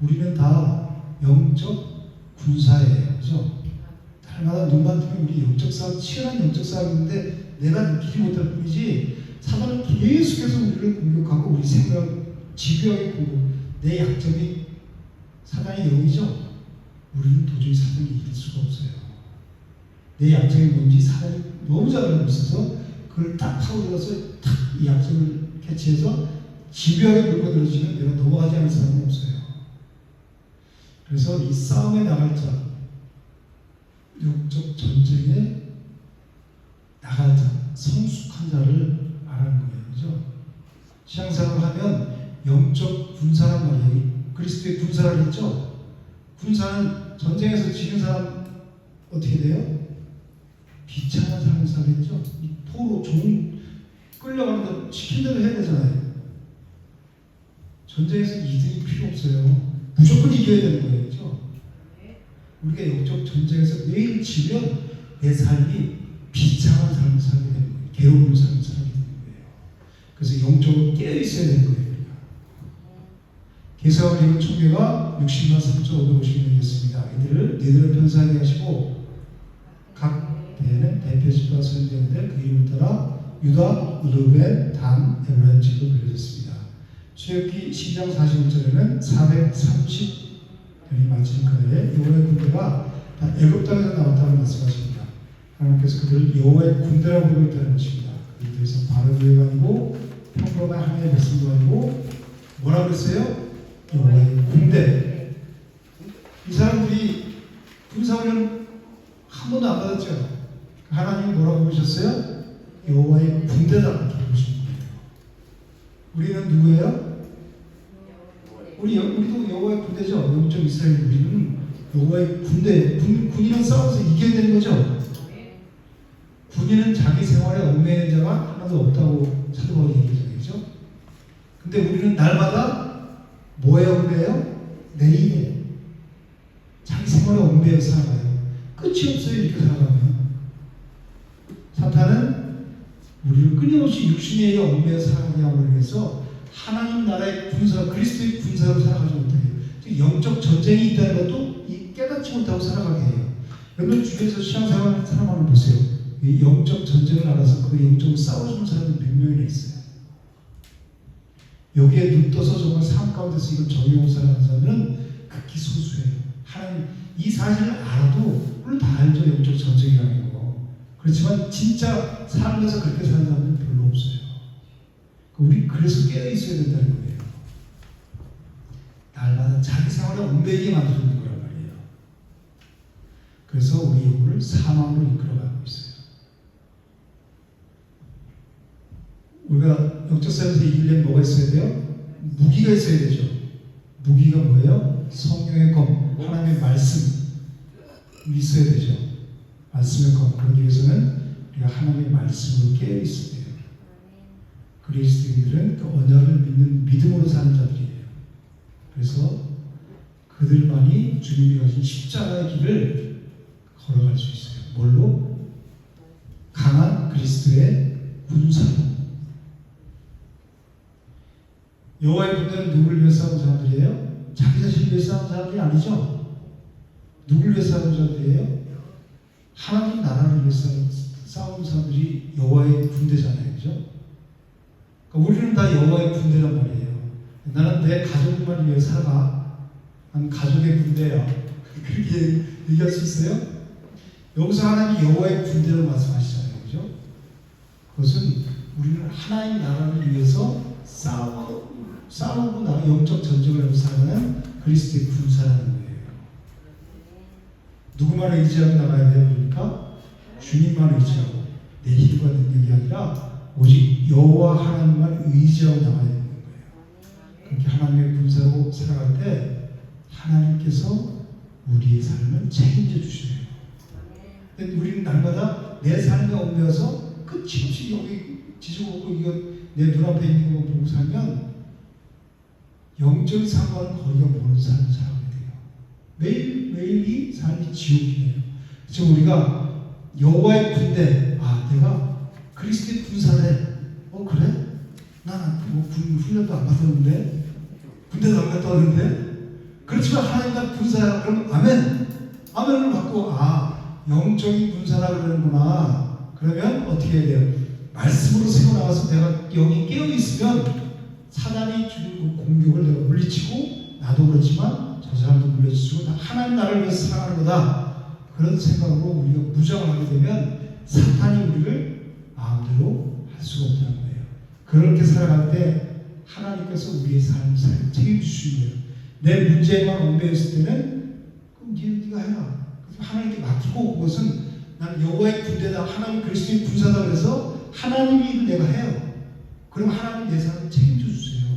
우리는 다 영적 군사예요. 그죠? 날마다 눈만 뜨면 우리 영적 싸움, 치열한 영적 싸움인데 내가 느끼지 못할 뿐이지 사단은 계속해서 우리를 공격하고 우리 생각, 집요하게 공격. 내 약점이 사단의 영이죠. 우리는 도저히 사단이 이길 수가 없어요. 내 약점이 뭔지 사단이 너무 잘 알고 있어서 그걸 딱 파고들어서 탁 이 약점을 캐치해서 집요하게 물고 들어지면 내가 넘어가지 않을 사람이 없어요. 그래서 이 싸움에 나갈 자, 영적 전쟁에 나갈 자, 성숙한 자를 말하는 거예요. 그죠? 신앙생활을 하면 영적 군사란 말이에요. 그리스도의 군사를 했죠? 군사는 전쟁에서 지는 사람 어떻게 돼요? 비참한 삶을 살겠죠? 이 포로 종 끌려가는데 시킨 대로 해야 되잖아요. 전쟁에서 2등이 필요 없어요. 무조건 이겨야 되는 거예요. 그렇죠? 우리가 영적 전쟁에서 매일 지면 내 삶이 비참한 삶을 살게 되는 거예요. 괴로운 삶을 살게 되는 거예요. 그래서 영적으로 깨어있어야 되는 거예요. 개성을 입은 총회가 60만 3,550명이었습니다. 이들을 네대로 편사하게 하시고 각 대에는 대표 집과 선대원들 그 이름을 따라 유다, 르벤, 단, 에브라임 지도 불려졌습니다. 출애굽기 12장 45절에는 430명이 마치는 그날에 여호와의 군대가 다 애굽 땅에서 나왔다고 말씀하십니다. 하나님께서 그들을 여호와의 군대라고 부르고 있다는 것입니다. 그들이 더 이상 바로 교회가 아니고 평범한 하나님의 백성도 아니고 뭐라고 그랬어요? 여호와의 군대. 이 사람들이 군사훈련 한 번도 안 받았죠. 하나님이 뭐라고 부르셨어요? 여호와의 군대다 이렇게 부르신 거예요. 우리는 누구예요? 우리도 여호와의 군대죠. 영적 이스라엘 우리는 여호와의 군대. 군인은 싸워서 이겨야 되는 거죠. 군인은 자기 생활에 얽매이는 자가 하나도 없다고 사도바울이 얘기하죠. 근데 우리는 날마다 뭐에 얽매여? 내 일에. 자기 생활에 얽매여 살아가요. 끝이 없어요. 이렇게 살아가면. 사탄은 우리를 끊임없이 육신에 의해 얽매여 살아가게 하기 위해서 하나님 나라의 군사, 그리스도의 군사로 살아가지 못하게 해요. 즉 영적 전쟁이 있다는 것도 깨닫지 못하고 살아가게 해요. 여러분 주변에서 신앙생활 사람을 보세요. 이 영적 전쟁을 알아서 그 영적으로 싸워주는 사람들이 몇 명이나 있어요. 여기에 눈 떠서 정말 삶 가운데서 이걸 적용하고 살아가는 사람들은 극히 소수예요. 하나님 이 사실을 알아도 물론 다 알죠. 영적 전쟁이라는 거. 그렇지만 진짜 삶에서 그렇게 사는 사람들은 별로 없어요. 우리 그래서 깨어있어야 된다는 거예요. 날마다 자기 생활에 얽매이게 만들어주는 거란 말이에요. 그래서 우리 영혼을 사망으로 이끌어가고 있어요. 우리가 영적 삶에서 이기려면 뭐가 있어야 돼요? 무기가 있어야 되죠. 무기가 뭐예요? 성령의 검, 하나님의 말씀 있어야 되죠. 말씀의 검. 그러기 위해서는 우리가 하나님의 말씀으로 깨어 있어야 돼요. 그리스도인들은 그 언약을 믿는 믿음으로 사는 자들이에요. 그래서 그들만이 주님이 가신 십자가의 길을 걸어갈 수 있어요. 뭘로? 강한 그리스도의 군사로. 여호와의 군대는 누구를 위해 싸우는 사람들이에요? 자기 자신을 위해 싸우는 사람들이 아니죠. 누구를 위해 싸우는 사람들이에요? 하나님 나라를 위해 싸우는 사람들이 여호와의 군대잖아요. 그죠? 그러니까 우리는 다 여호와의 군대란 말이에요. 나는 내 가족만 위해 살아가. 난 가족의 군대야. 그렇게 얘기할 수 있어요? 여기서 하나님이 여호와의 군대로 말씀하시잖아요. 그죠? 그것은 우리는 하나님 나라를 위해서 싸우고 나가 영적 전쟁을 하면서 살아가는 그리스도의 군사라는 거예요. 누구만 의지하고 나가야 돼요? 그러니까 주님만 의지하고 내 힘과 능력이 아니라 오직 여호와 하나님만 의지하고 나가야 되는 거예요. 그렇게 하나님의 군사로 살아갈 때 하나님께서 우리의 삶을 책임져 주시네요. 근데 우리는 날마다 내 삶에 얽매여서 끝이 없이 여기 지지고 이거 내 눈앞에 있는 거 보고 살면 영적인 상관은 거리가 먼 삶을 살아가게 돼요. 매일매일이 삶이 지옥이에요. 그래서 우리가 여호와의 군대, 내가 그리스도의 군사래. 그래? 나는 뭐 훈련도 안 받았는데, 군대도 안 갔다 왔는데, 그렇지만 하나님과 군사야. 그럼 아멘. 아멘을 받고 영적인 군사라 그러는구나. 그러면 어떻게 해야 돼요? 말씀으로 세워 나가서 내가 여기 깨어 있으면 사단이 주는 공격을 내가 물리치고 나도 그렇지만 저 사람도 물리치고 하나님 나라를 위해서 살아가는 거다. 그런 생각으로 우리가 무장을 하게 되면 사탄이 우리를 마음대로 할 수가 없다는 거예요. 그렇게 살아갈 때 하나님께서 우리의 삶을 책임지시는 거예요. 내 문제만 얽매여 있을 때는 그럼 네가 해라. 그래서 하나님께 맡기고 그것은 난 여호와의 군대다. 하나님 그리스도의 군사다. 그래서 하나님이 일을 내가 해요. 그럼 하나님 내 삶을 책임져 주세요.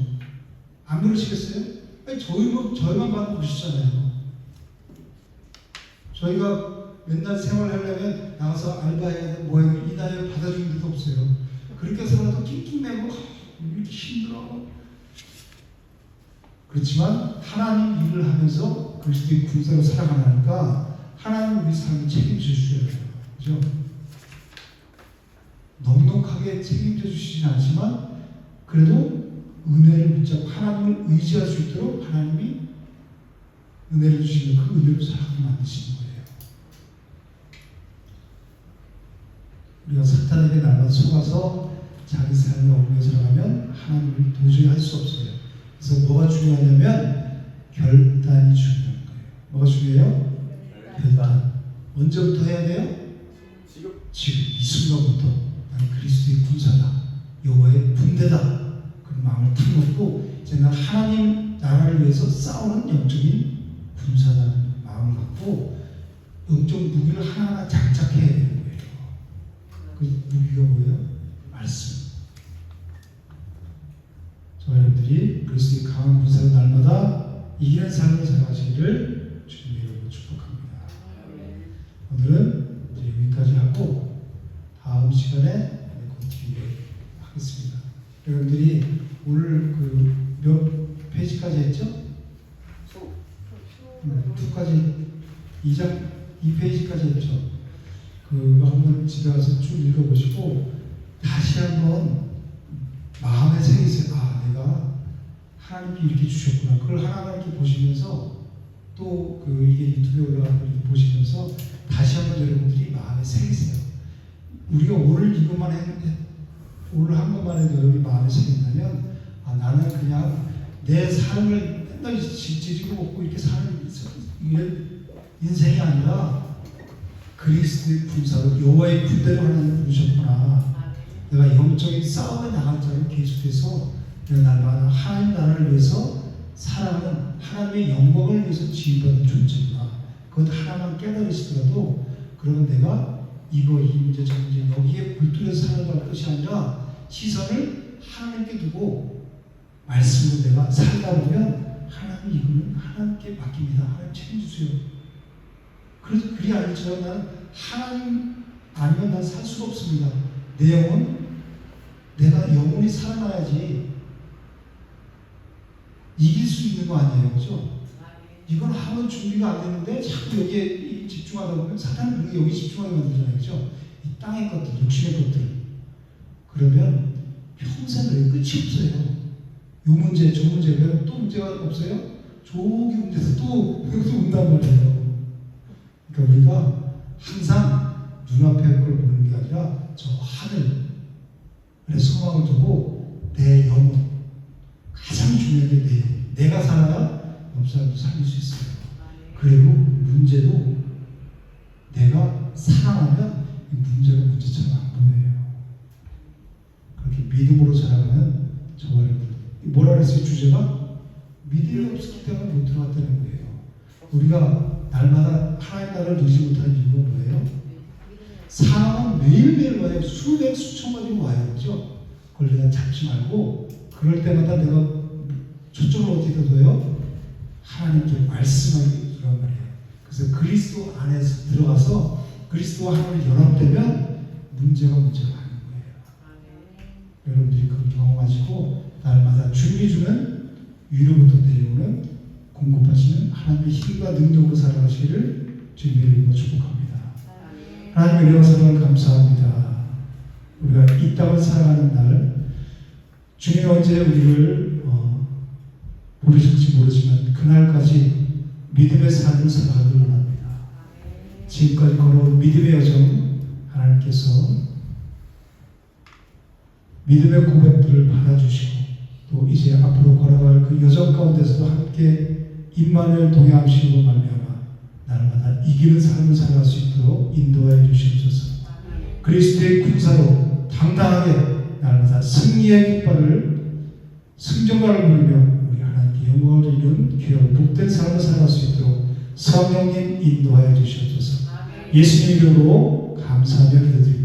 안 그러시겠어요? 아니, 저희만 봐도 보시잖아요. 저희가 맨날 생활하려면 나가서 알바해야 되고 뭐해야 되고 이 나이에 받아주는 데도 없어요. 그렇게 살아도 낑낑매고 이렇게 힘들어. 그렇지만 하나님 일을 하면서 그리스도의 군사로 살아가니까 하나님 우리 삶을 책임져 주셔야 돼요. 그죠? 넉넉하게 책임져 주시진 않지만 그래도 은혜를 붙잡고 하나님을 의지할 수 있도록 하나님이 은혜를 주시면 그 은혜로 살아가게 만드시는 거예요. 우리가 사탄에게 날마다 속아서 자기 삶에 얽매여 살아가면 하나님을 도저히 할 수 없어요. 그래서 뭐가 중요하냐면 결단이 중요한 거예요. 뭐가 중요해요? 결단. 언제부터 해야 돼요? 지금 이 순간부터 나는 그리스도의 군사다. 여호와의 군대다. 그런 마음을 품고 이제 난 하나님 나라를 위해서 싸우는 영적인 군사라는 마음을 갖고 영적 무기를 하나하나 장착해야 되는 거예요. 그 무기가 뭐예요? 말씀. 저와 여러분들이 그리스도의 강한 군사로 날마다 이기는 삶을 살아가시기를 주님의 이름으로 축복합니다. 오늘은 이제 여기까지 하고 다음 시간에 continuing 하겠습니다. 여러분들이 오늘 그 몇 페이지까지 했죠? 2까지 2페이지까지 했죠. 그거 한번 집에 가서 쭉 읽어보시고 다시 한번 마음에 새기세요. 내가 하나님께 이렇게 주셨구나. 그걸 하나하나 이렇게 보시면서 또 그 이게 유튜브에 올라가는 걸 보시면서 다시 한번 여러분들이 마음에 새기세요. 우리가 오늘 이것만 했는데 오늘 한 번만 해도 여러분이 마음에 새긴다면 나는 그냥 내 삶을 맨날 지지고 먹고 이렇게 사는 인생이 아니라 그리스도의 군사로 여호와의 군대로 하나님 부르셨구나. 내가 영적인 싸움에 나갈 자로 계속해서 내가 날마다 하나님 나라를 위해서 살아가는 하나님의 영광을 위해서 지휘받는 존재구나. 그것 하나만 깨달으시더라도 그러면 내가 이 문제 저 문제 여기에 불뚫려서 살아갈 것이 아니라 시선을 하나님께 두고 말씀으로 내가 살다 보면 하나님 이거는 하나님께 맡깁니다. 하나님 책임주세요. 그래서 그리 아니죠. 난 하나님 아니면 난 살 수가 없습니다. 내 영혼, 내가 영혼이 살아나야지 이길 수 있는 거 아니에요. 그죠? 이건 아무 준비가 안 됐는데 자꾸 여기에 집중하다 보면 사탄은 여기 집중하게 만들잖아요. 그죠? 이 땅의 것들, 육신의 것들. 그러면 평생 그래요. 끝이 없어요. 요 문제, 저 문제, 왜 또 문제가 없어요? 저기 문제에서 또 온단 말이에요. 그러니까 우리가 항상 눈앞에 걸 보는 게 아니라 저 하늘에 소망을 두고 내 영혼, 가장 중요한 게 내 영혼. 내가 살아야 옆 사람도 살릴 수 있어요. 그리고 문제도 내가 사랑하면 이 문제가 문제처럼 안 보여요. 그렇게 믿음으로 살아가면 저와 여러분 뭐라 그랬어요? 주제가 믿음이 없었기 때문에 못 들어갔다는 거예요. 우리가 날마다 하나님 나라를 누리지 못하는 이유가 뭐예요? 사람은 매일매일 와요. 수백 수천 가지고 와요. 그죠? 그걸 내가 잡지 말고 그럴 때마다 내가 초점을 어디다 둬요? 하나님께 말씀하기 들어간 말이에요. 그래서 그리스도 안에 들어가서 그리스도와 하나님을 연합되면 문제가 아닌 거예요. 여러분들이 그걸 경험하시고 날마다 주님이 주는 위로부터 내려오는 공급하시는 하나님의 힘과 능력으로 살아가시기를 주님의 이름으로 축복합니다. 하나님의 은혜와 사랑을 감사합니다. 우리가 이 땅을 살아가는 날 주님이 언제 우리를 부르실지 모르지만 그날까지 믿음의 삶을 살아가길 원합니다. 지금까지 걸어온 믿음의 여정 하나님께서 믿음의 고백들을 받아주시고 또 이제 앞으로 걸어갈 그 여정 가운데서도 함께 임마누엘 동행하시고 말미암아 날마다 이기는 삶을 살아갈 수 있도록 인도하여 주시옵소서. 그리스도의 군사로 당당하게 날마다 승리의 깃발을 승전가를 부르며 우리 하나님께 영광을 이룬 귀한 복된 삶을 살아갈 수 있도록 성령님 인도하여 주시옵소서. 예수님 이름으로 감사하며 기도드립니다.